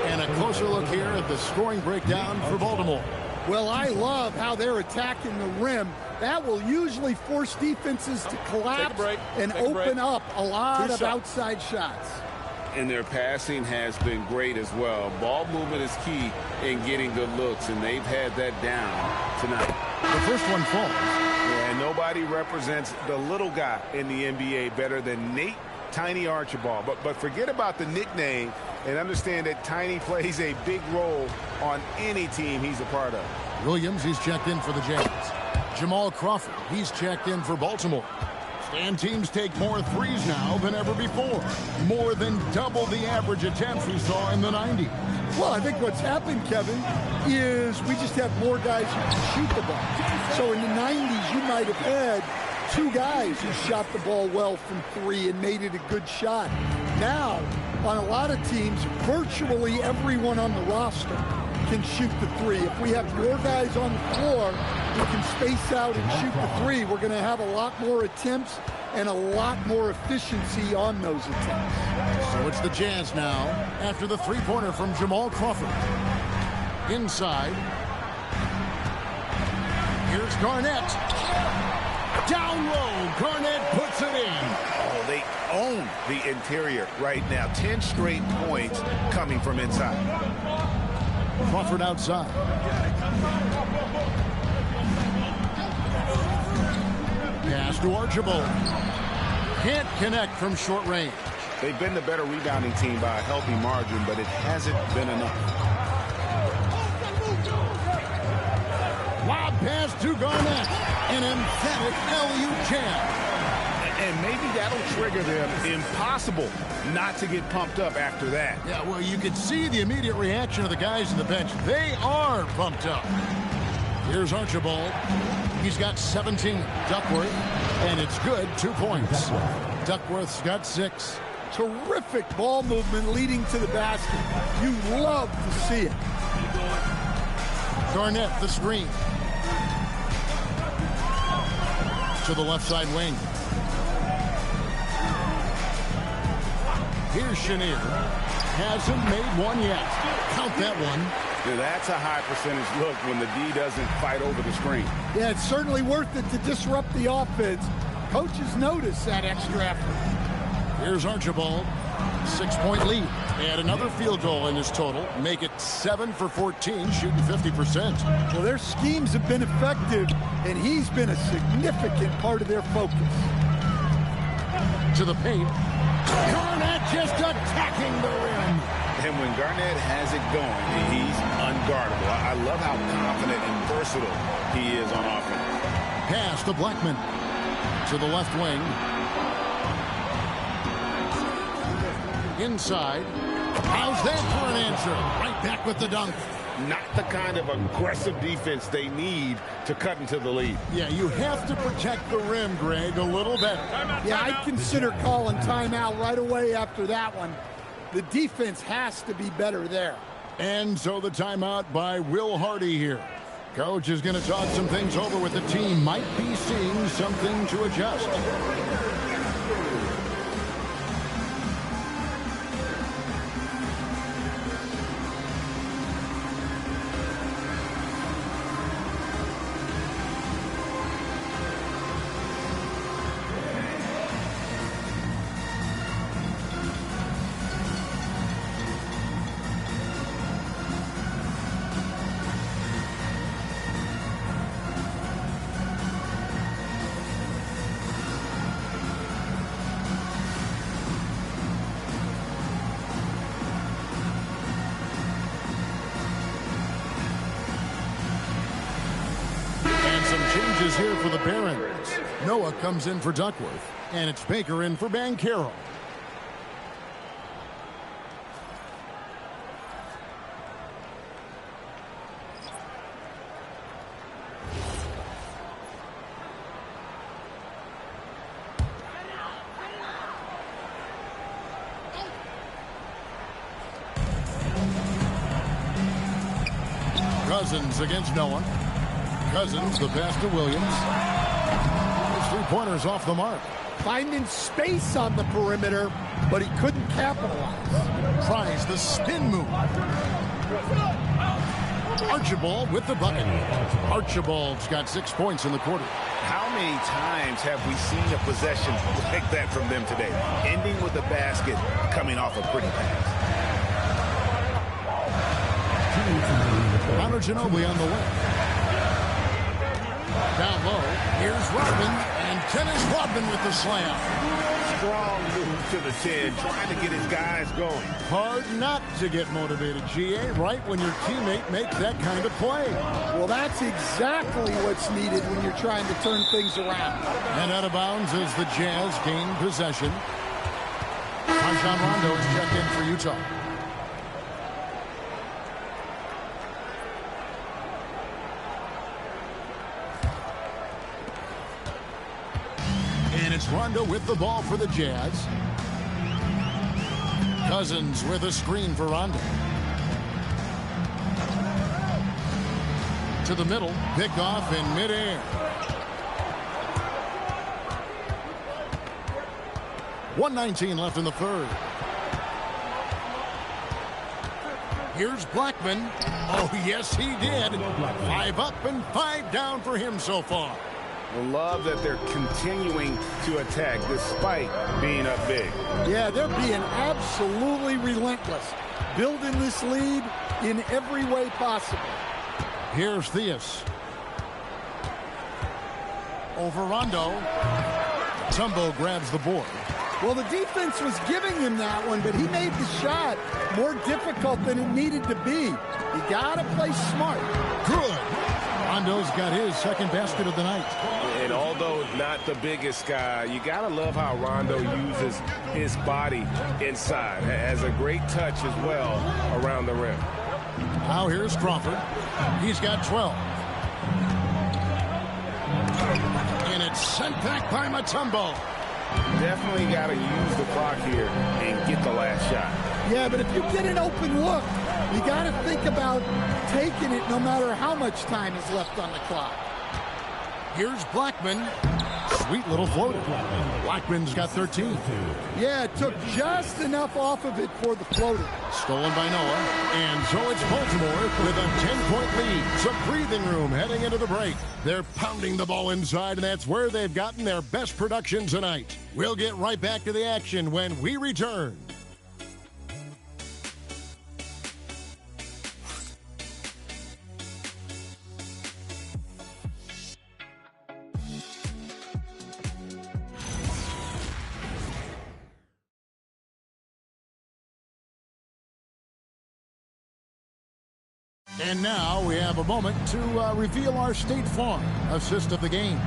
And a closer look here at the scoring breakdown for Baltimore. Well, I love how they're attacking the rim. That will usually force defenses to collapse and open up a lot of outside shots. And their passing has been great as well. Ball movement is key in getting good looks, and they've had that down tonight. The first one falls. Yeah, nobody represents the little guy in the NBA better than Nate Tiny Archibald. But forget about the nickname and understand that Tiny plays a big role on any team he's a part of. Williams, he's checked in for the Jazz. Jamal Crawford, he's checked in for Baltimore. And teams take more threes now than ever before. More than double the average attempts we saw in the 90s. Well, I think what's happened, Kevin, is we just have more guys who can shoot the ball. So in the 90s, you might have had 2 guys who shot the ball well from 3 and made it a good shot. Now, on a lot of teams, virtually everyone on the roster can shoot the 3. If we have more guys on the floor who can space out and shoot the 3, we're going to have a lot more attempts and a lot more efficiency on those attempts. So it's the Jazz now after the three-pointer from Jamal Crawford. Inside. Here's Garnett. Down low. Garnett puts it in. Oh, they own the interior right now. 10 straight points coming from inside. Crawford outside. Pass to Archibald. Can't connect from short range. They've been the better rebounding team by a healthy margin, but it hasn't been enough. Lob pass to Garnett. An emphatic LU jam. And maybe that'll trigger them. Impossible not to get pumped up after that. Yeah, well, you could see the immediate reaction of the guys on the bench. They are pumped up. Here's Archibald. He's got 17. Duckworth, and it's good. 2 points. Duckworth's got 6. Terrific ball movement leading to the basket. You love to see it. Garnett, the screen. To the left side wing. Here's Chenier. Hasn't made one yet. Count that one. Yeah, that's a high percentage look when the D doesn't fight over the screen. Yeah, it's certainly worth it to disrupt the offense. Coaches notice that extra effort. Here's Archibald. 6-point lead. Add another field goal in his total. Make it 7 for 14, shooting 50%. Well, their schemes have been effective, and he's been a significant part of their focus. To the paint. Garnett just attacking the rim. And when Garnett has it going, he's unguardable. I love how confident and versatile he is on offense. Pass to Blackman. To the left wing. Inside. How's that for an answer? Right back with the dunk. Not the kind of aggressive defense they need to cut into the lead. Yeah, you have to protect the rim, Greg, a little better. Yeah, I'd consider calling timeout right away after that one. The defense has to be better there. And so the timeout by Will Hardy here. Coach is going to talk some things over with the team. Might be seeing something to adjust. Here for the Barons. Noah comes in for Duckworth, and it's Baker in for Banchero. Cousins against Noah. Cousins, the pass to Williams. His three-pointer's off the mark. Finding space on the perimeter, but he couldn't capitalize. Tries the spin move. Archibald with the bucket. Archibald's got 6 points in the quarter. How many times have we seen a possession like that from them today? Ending with a basket, coming off a pretty pass. Manu Ginobili on the left. Down low, here's Rodman, and Dennis Rodman with the slam. Strong move to the 10, trying to get his guys going. Hard not to get motivated, GA, right when your teammate makes that kind of play. Well, that's exactly what's needed when you're trying to turn things around. And out of bounds as the Jazz gain possession. Rajon Rondo is checked in for Utah. And it's Rondo with the ball for the Jazz. Cousins with a screen for Rondo. To the middle, pick off in midair. .119 left in the third. Here's Blackman. Oh, yes, he did. 5 up and 5 down for him so far. I love that they're continuing to attack despite being up big. Yeah, they're being absolutely relentless, building this lead in every way possible. Here's Theus. Over Rondo. Tumbo grabs the board. Well, the defense was giving him that one, but he made the shot more difficult than it needed to be. You got to play smart. Good. Rondo's got his second basket of the night. And although not the biggest guy, you got to love how Rondo uses his body inside. Has a great touch as well around the rim. Now here's Crawford. He's got 12. And it's sent back by Mutombo. Definitely got to use the clock here and get the last shot. Yeah, but if you get an open look, you got to think about taking it no matter how much time is left on the clock. Here's Blackman. Sweet little floater. Blackman's got 13. Yeah, it took just enough off of it for the floater. Stolen by Noah. And so it's Baltimore with a 10-point lead. Some breathing room heading into the break. They're pounding the ball inside, and that's where they've gotten their best production tonight. We'll get right back to the action when we return. And now we have a moment to reveal our State Farm assist of the game.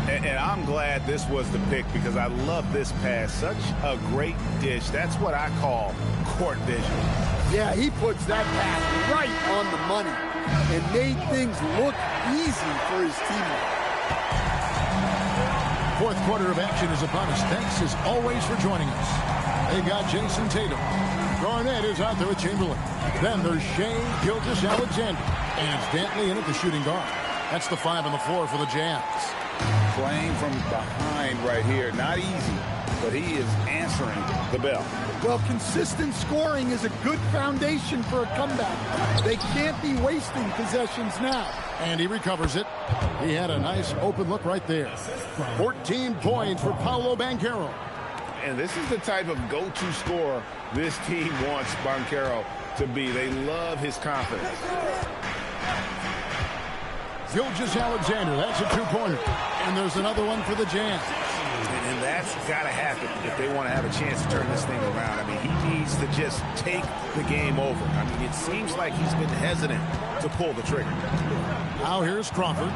And I'm glad this was the pick because I love this pass. Such a great dish. That's what I call court vision. Yeah, he puts that pass right on the money and made things look easy for his teammate. Fourth quarter of action is upon us. Thanks as always for joining us. They got Jason Tatum. Garnett is out there with Chamberlain. Then there's Shea Gilgeous-Alexander. And it's Dantley in at the shooting guard. That's the 5 on the floor for the Jazz. Playing from behind right here. Not easy, but he is answering the bell. Well, consistent scoring is a good foundation for a comeback. They can't be wasting possessions now. And he recovers it. He had a nice open look right there. 14 points for Paolo Banchero. And this is the type of go-to scorer this team wants Banchero to be. They love his confidence. Gilgeous-Alexander, that's a two-pointer. And there's another one for the Jazz. And that's got to happen if they want to have a chance to turn this thing around. I mean, he needs to just take the game over. I mean, it seems like he's been hesitant to pull the trigger. Now here's Crawford.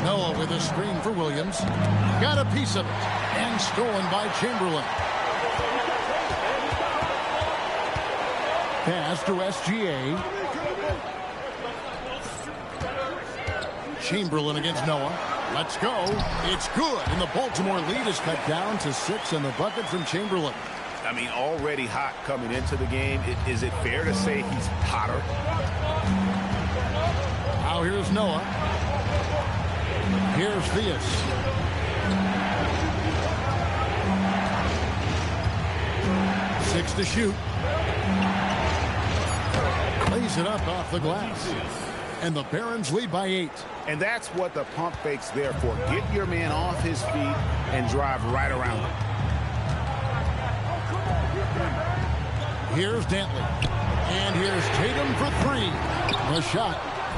Noah with a screen for Williams. Got a piece of it. And stolen by Chamberlain. Pass to SGA. Chamberlain against Noah. Let's go. It's good. And the Baltimore lead is cut down to 6 and the bucket from Chamberlain. I mean, already hot coming into the game. Is it fair to say he's hotter? Now here's Noah. Here's Theus. Six to shoot. Lays it up off the glass. And the Barons lead by 8. And that's what the pump fake's there for. Get your man off his feet and drive right around him. Here's Dantley. And here's Tatum for 3. The shot,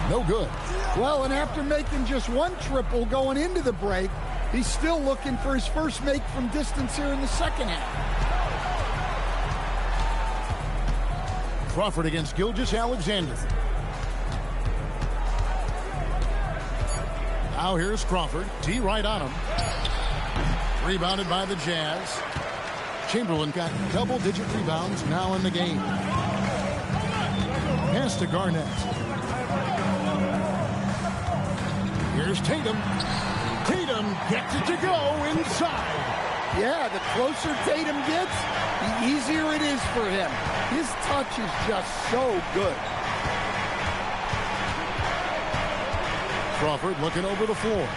no good. Well, and after making just one triple going into the break, he's still looking for his first make from distance here in the second half. Crawford against Gilgeous-Alexander. Now here's Crawford. D right on him. Rebounded by the Jazz. Chamberlain got double-digit rebounds now in the game. Pass to Garnett. Here's Tatum. Tatum gets it to go inside. Yeah, the closer Tatum gets, the easier it is for him. His touch is just so good. Crawford looking over the floor.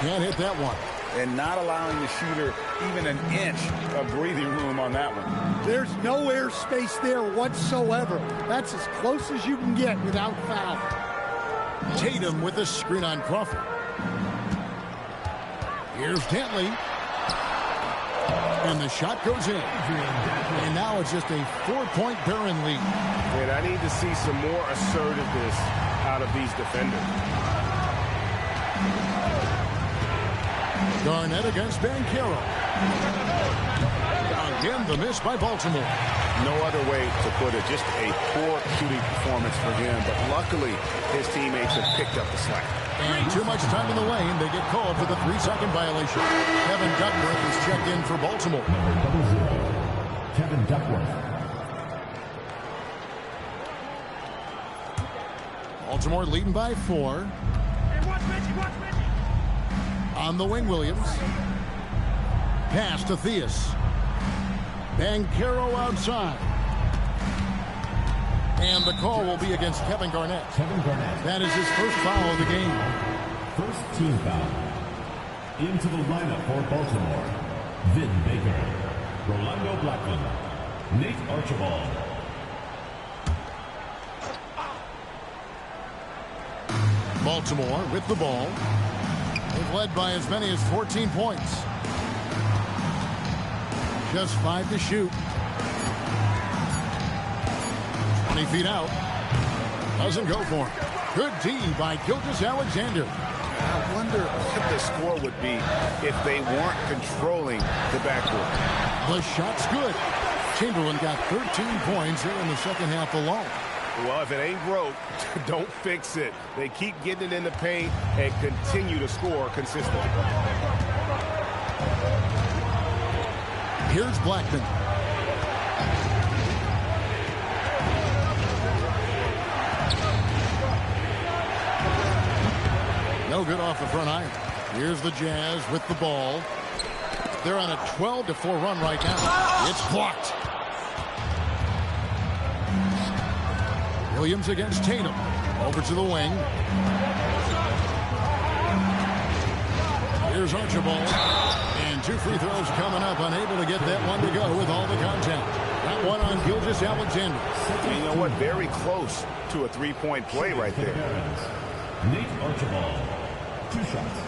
Can't hit that one. And not allowing the shooter even an inch of breathing room on that one. There's no air space there whatsoever. That's as close as you can get without foul. Tatum with a screen on Crawford. Here's Dantley. And the shot goes in. And now it's just a 4-point Baron lead. And I need to see some more assertiveness out of these defenders. Garnett against Banchero. Again, the miss by Baltimore. No other way to put it. Just a poor shooting performance for him. But luckily, his teammates have picked up the slack. And too much time in the lane. They get called for the 3-second violation. Kevin Duckworth is checked in for Baltimore. Number 00, Kevin Duckworth. Baltimore leading by 4. On the wing, Williams. Pass to Theus. Banchero outside. And the call will be against Kevin Garnett. Kevin Garnett. That is his first foul of the game. First team foul. Into the lineup for Baltimore, Vin Baker, Rolando Blackman, Nate Archibald. Baltimore with the ball. They've led by as many as 14 points. Just 5 to shoot. 20 feet out. Doesn't go for it. Good D by Gilgeous-Alexander. I wonder what the score would be if they weren't controlling the backcourt. The shot's good. Chamberlain got 13 points here in the second half alone. Well, if it ain't broke, don't fix it. They keep getting it in the paint and continue to score consistently. Here's Blackman. No good off the front iron. Here's the Jazz with the ball. They're on a 12-4 run right now. It's blocked. Williams against Tatum. Over to the wing. Here's Archibald. And 2 free throws coming up. Unable to get that one to go with all the contact. That one on Gilgeous-Alexander. You know what? Very close to a 3-point play right there. Nate Archibald. 2 shots.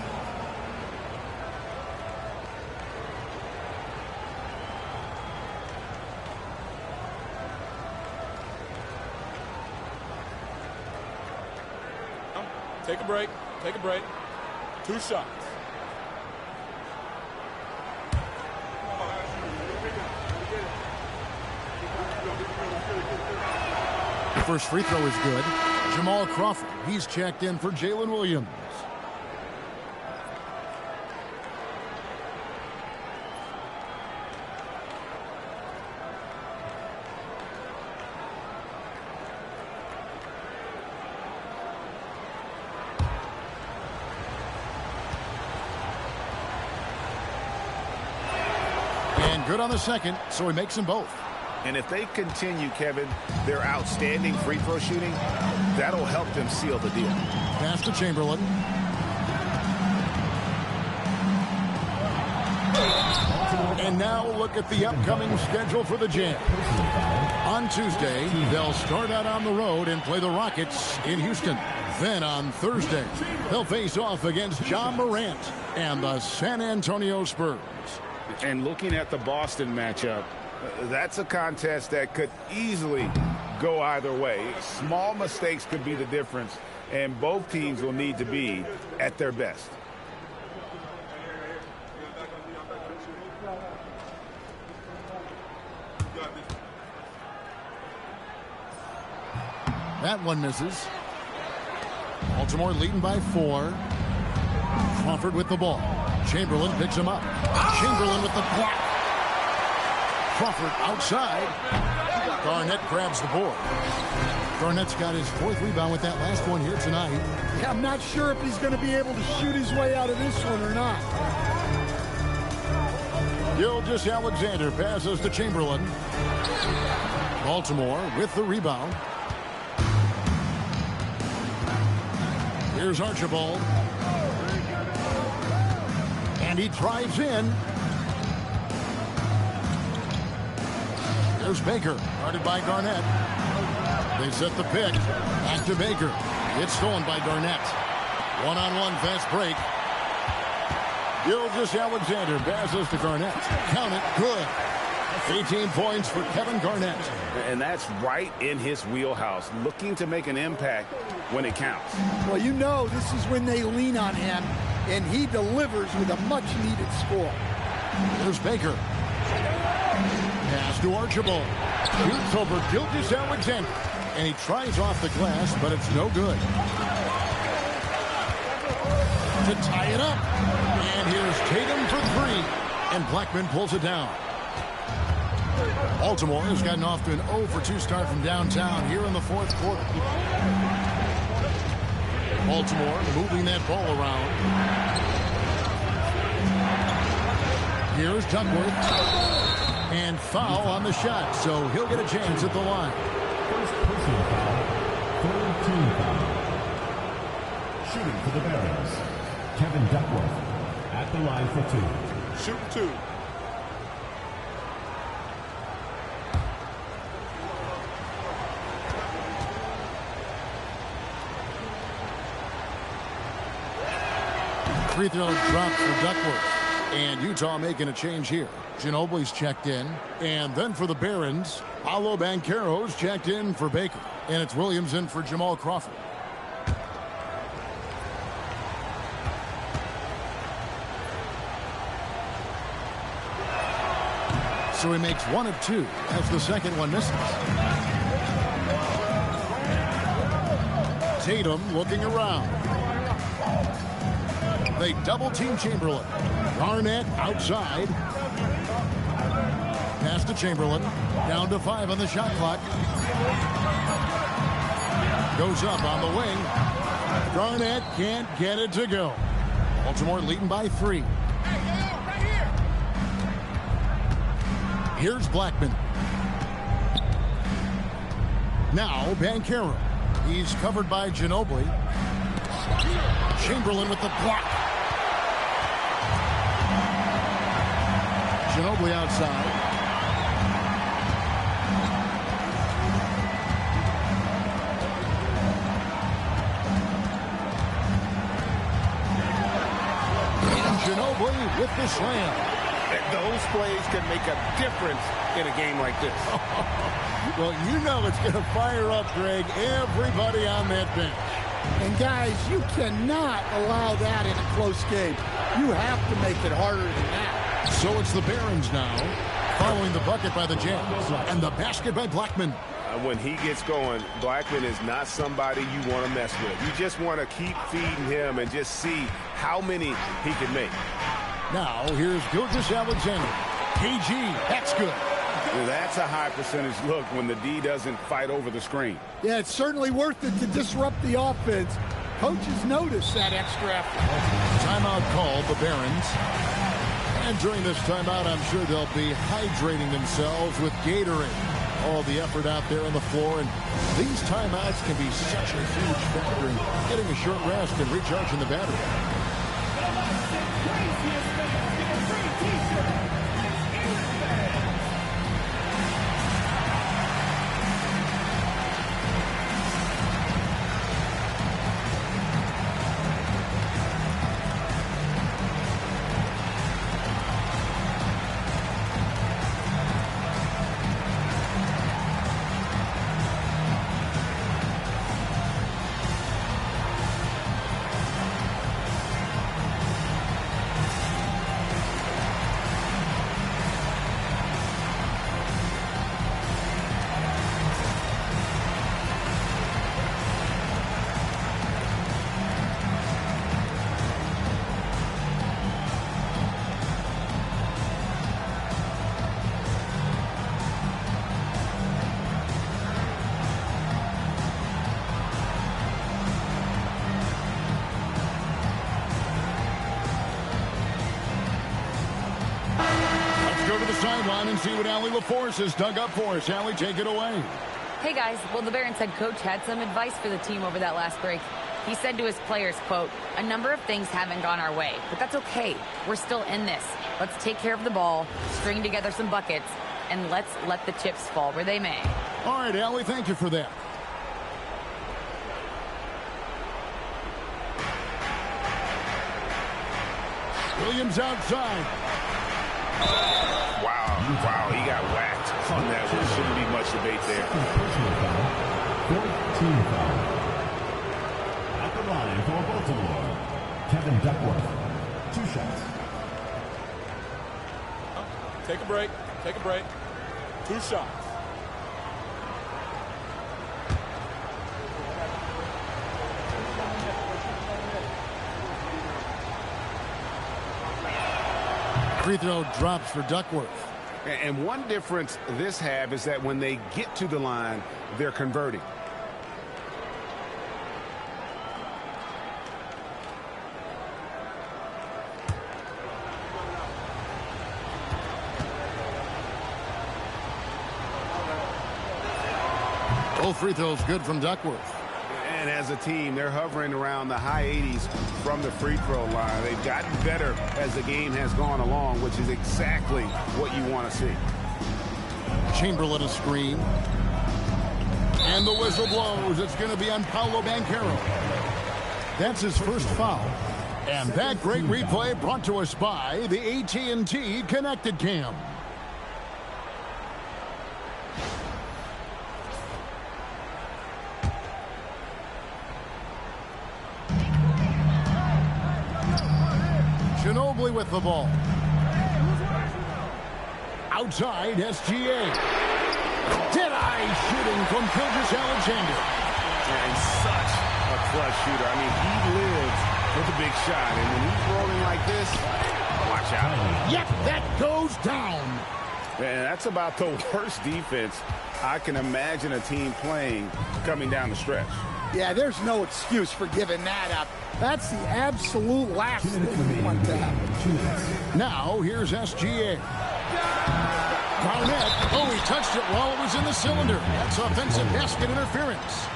Take a break. Take a break. 2 shots. The first free throw is good. Jamal Crawford. He's checked in for Jalen Williams. Good on the second, so he makes them both. And if they continue, Kevin, their outstanding free throw shooting, that'll help them seal the deal. Pass to Chamberlain. And now look at the upcoming schedule for the Jazz. On Tuesday, they'll start out on the road and play the Rockets in Houston. Then on Thursday, they'll face off against John Morant and the San Antonio Spurs. And looking at the Boston matchup, that's a contest that could easily go either way. Small mistakes could be the difference, and both teams will need to be at their best. That one misses. Baltimore leading by 4. Crawford with the ball. Chamberlain picks him up. Chamberlain with the block. Crawford outside. Garnett grabs the board. Garnett's got his 4th rebound with that last one here tonight. Yeah, I'm not sure if he's going to be able to shoot his way out of this one or not. Gilgeous-Alexander passes to Chamberlain. Baltimore with the rebound. Here's Archibald. And he drives in. There's Baker, guarded by Garnett. They set the pick. Back to Baker. It's stolen by Garnett. One-on-one fast break. Gilgeous-Alexander passes to Garnett. Count it. Good. 18 points for Kevin Garnett. And that's right in his wheelhouse, looking to make an impact when it counts. Well, you know this is when they lean on him, and he delivers with a much-needed score. There's Baker. Pass to Archibald. Shoots over Gilgeous-Alexander. And he tries off the glass, but it's no good. To tie it up. And here's Tatum for 3. And Blackman pulls it down. Baltimore has gotten off to an 0-for-2 start from downtown here in the 4th quarter. Baltimore moving that ball around. Here's Duckworth. And foul on the shot, so he'll get a chance at the line. First personal foul, 3rd team foul. Shooting for the Barons, Kevin Duckworth at the line for 2. Shooting 2. Free throw dropped for Duckworth. And Utah making a change here. Ginobili's checked in. And then for the Barons, Paolo Banchero's checked in for Baker. And it's Williams in for Jamal Crawford. So he makes 1 of 2 as the second one misses. Tatum looking around. They double-team Chamberlain. Garnett outside. Pass to Chamberlain. Down to 5 on the shot clock. Goes up on the wing. Garnett can't get it to go. Baltimore leading by 3. Here's Blackman. Now Banchero. He's covered by Ginobili. Chamberlain with the block. Ginobili outside. And Ginobili with the slam. Those plays can make a difference in a game like this. Well, you know it's going to fire up, Greg, everybody on that bench. And guys, you cannot allow that in a close game. You have to make it harder than that. So it's the Barons now, following the bucket by the Jazz, and the basket by Blackman. When he gets going, Blackman is not somebody you want to mess with. You just want to keep feeding him and just see how many he can make. Now, here's Gilgeous-Alexander. KG, that's good. Well, that's a high percentage look when the D doesn't fight over the screen. Yeah, it's certainly worth it to disrupt the offense. Coaches notice that extra effort. Timeout called, the Barons. And during this timeout, I'm sure they'll be hydrating themselves with Gatorade. All the effort out there on the floor, and these timeouts can be such a huge factor in getting a short rest and recharging the battery. go to the sideline and see what Allie LaForce has dug up for us. Allie, take it away. Hey, guys. Well, the Barons head coach had some advice for the team over that last break. He said to his players, quote, "A number of things haven't gone our way, but that's okay. We're still in this. Let's take care of the ball, string together some buckets, and let's let the chips fall where they may." All right, Allie, thank you for that. Williams outside. Wow, he got whacked on that one. Shouldn't be much debate there. 14 foul. At the line for Baltimore, Kevin Duckworth. 2 shots. Take a break. 2 shots. Free throw drops for Duckworth. And one difference this half is that when they get to the line, they're converting. Both free throws good from Duckworth. And as a team, they're hovering around the high 80s from the free throw line. They've gotten better as the game has gone along, which is exactly what you want to see. Chamberlain a screen. And the whistle blows. It's going to be on Paolo Banchero. That's his first foul. And that great replay brought to us by the AT&T Connected Cam. Ginobili with the ball. Outside, SGA. Dead-eye shooting from Gilgeous Alexander. And such a clutch shooter. I mean, he lives for the big shot. And when he's rolling like this, watch out. Yep, that goes down. And that's about the worst defense I can imagine a team playing coming down the stretch. Yeah, there's no excuse for giving that up. That's the absolute last thing you want to happen. Now, here's SGA. Garnett. Oh, he touched it while it was in the cylinder. That's offensive basket interference.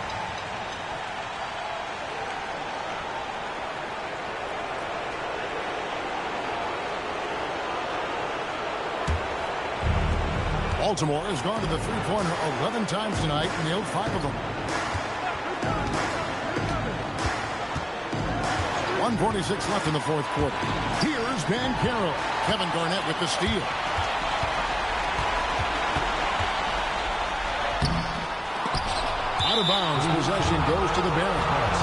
Baltimore has gone to the three-pointer 11 times tonight and nailed 5 of them. 1:46 left in the fourth quarter. Here's Banchero. Kevin Garnett with the steal. Out of bounds. Possession goes to the Barons.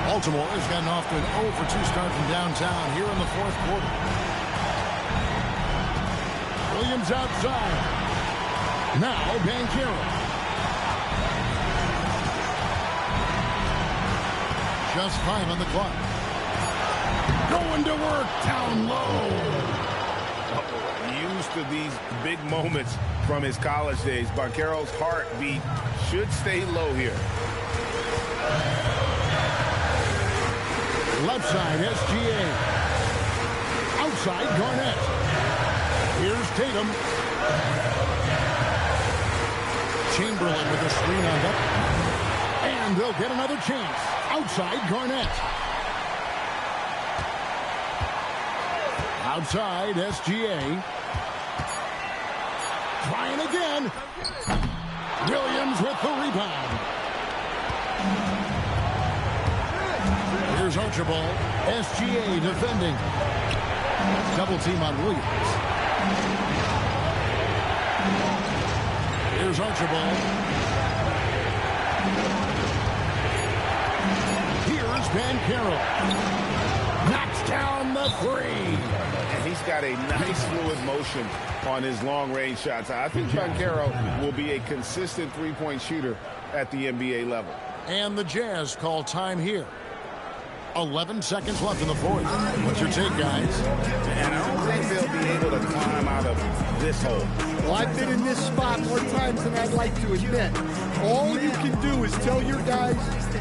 Baltimore has gotten off to an 0-for-2 start from downtown here in the fourth quarter. Williams outside. Now Banchero. Just 5 on the clock. Going to work down low. Used to these big moments from his college days. Banchero's heartbeat should stay low here. Left side, SGA. Outside, Garnett. Here's Tatum. Chamberlain with a screen on up. And they'll get another chance. Outside, Garnett. Outside, SGA. Trying again. Williams with the rebound. Here's Archibald. SGA defending. Double team on Williams. Here's Archibald. Here's Banchero. Knocks down the 3. And he's got a nice fluid motion on his long-range shots. I think Banchero will be a consistent three-point shooter at the NBA level. And the Jazz call time here. 11 seconds left in the fourth. What's your take, guys? And I don't think they'll be able to climb out of this hole. Well, I've been in this spot more times than I'd like to admit. All you can do is tell your guys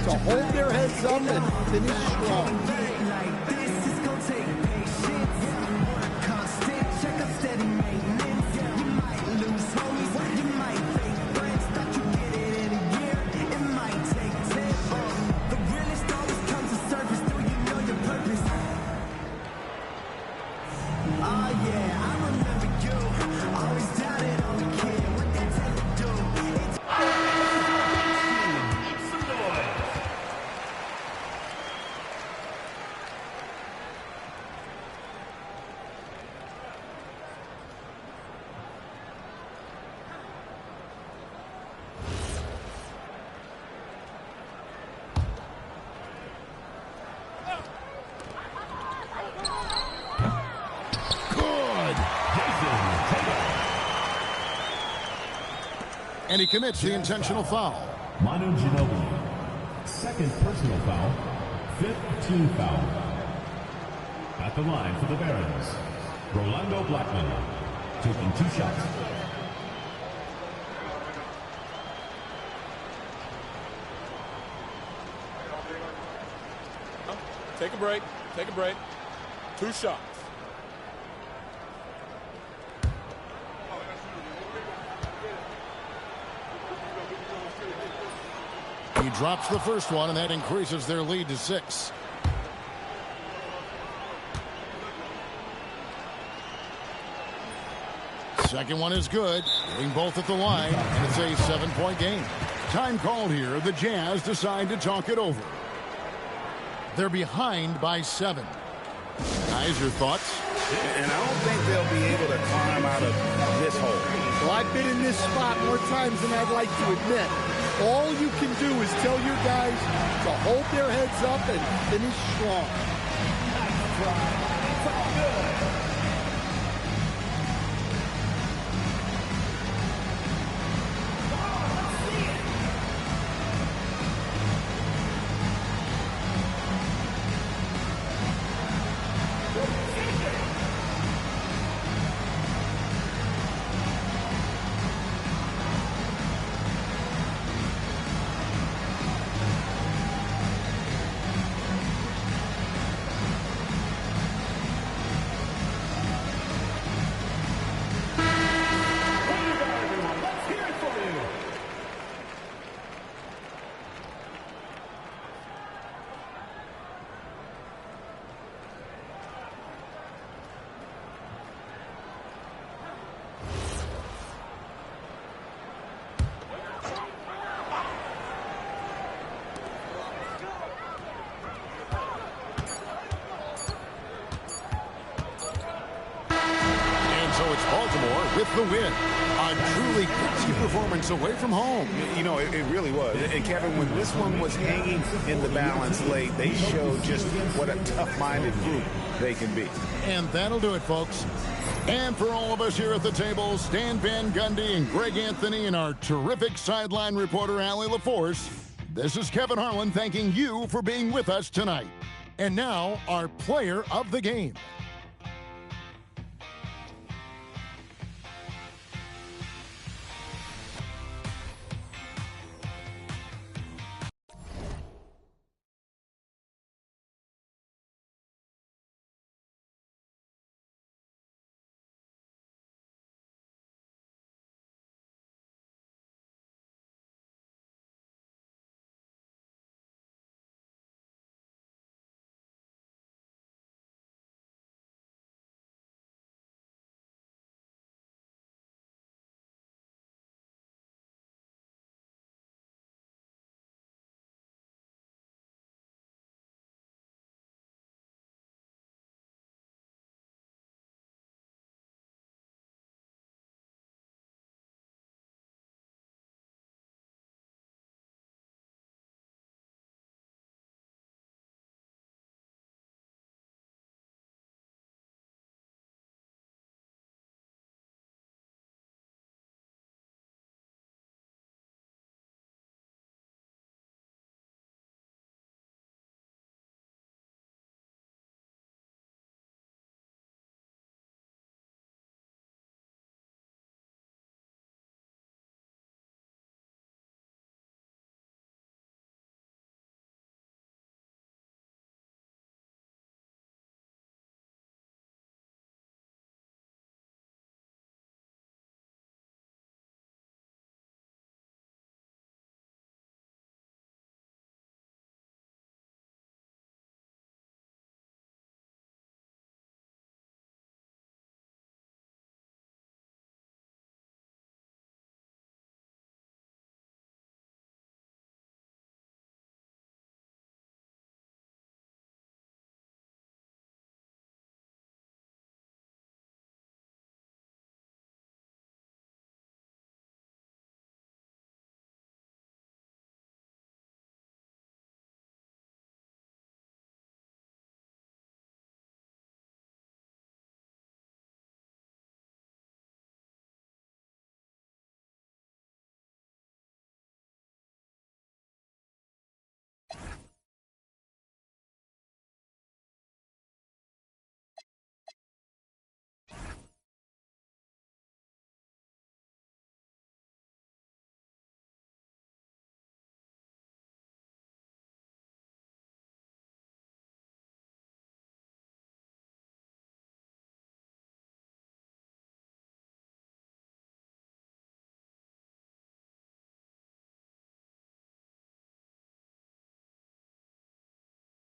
to hold their heads up and finish strong. And he commits the intentional foul. Manu Ginobili, second personal foul, 5th team foul. At the line for the Barons, Rolando Blackman, taking 2 shots. Take a break. Take a break. 2 shots. He drops the first one, and that increases their lead to 6. Second one is good, hitting both at the line, and it's a 7-point game. Time called here. The Jazz decide to talk it over. They're behind by 7. Guys, your thoughts? And I don't think they'll be able to climb out of this hole. Well, I've been in this spot more times than I'd like to admit. All you can do is tell your guys to hold their heads up and finish strong. It's all good. It's Baltimore with the win. A truly gutsy performance away from home. You know, it really was. And Kevin, when this one was hanging in the balance late, they showed just what a tough-minded group they can be. And that'll do it, folks. And for all of us here at the table, Stan Van Gundy and Greg Anthony and our terrific sideline reporter, Allie LaForce, this is Kevin Harlan thanking you for being with us tonight. And now, our player of the game.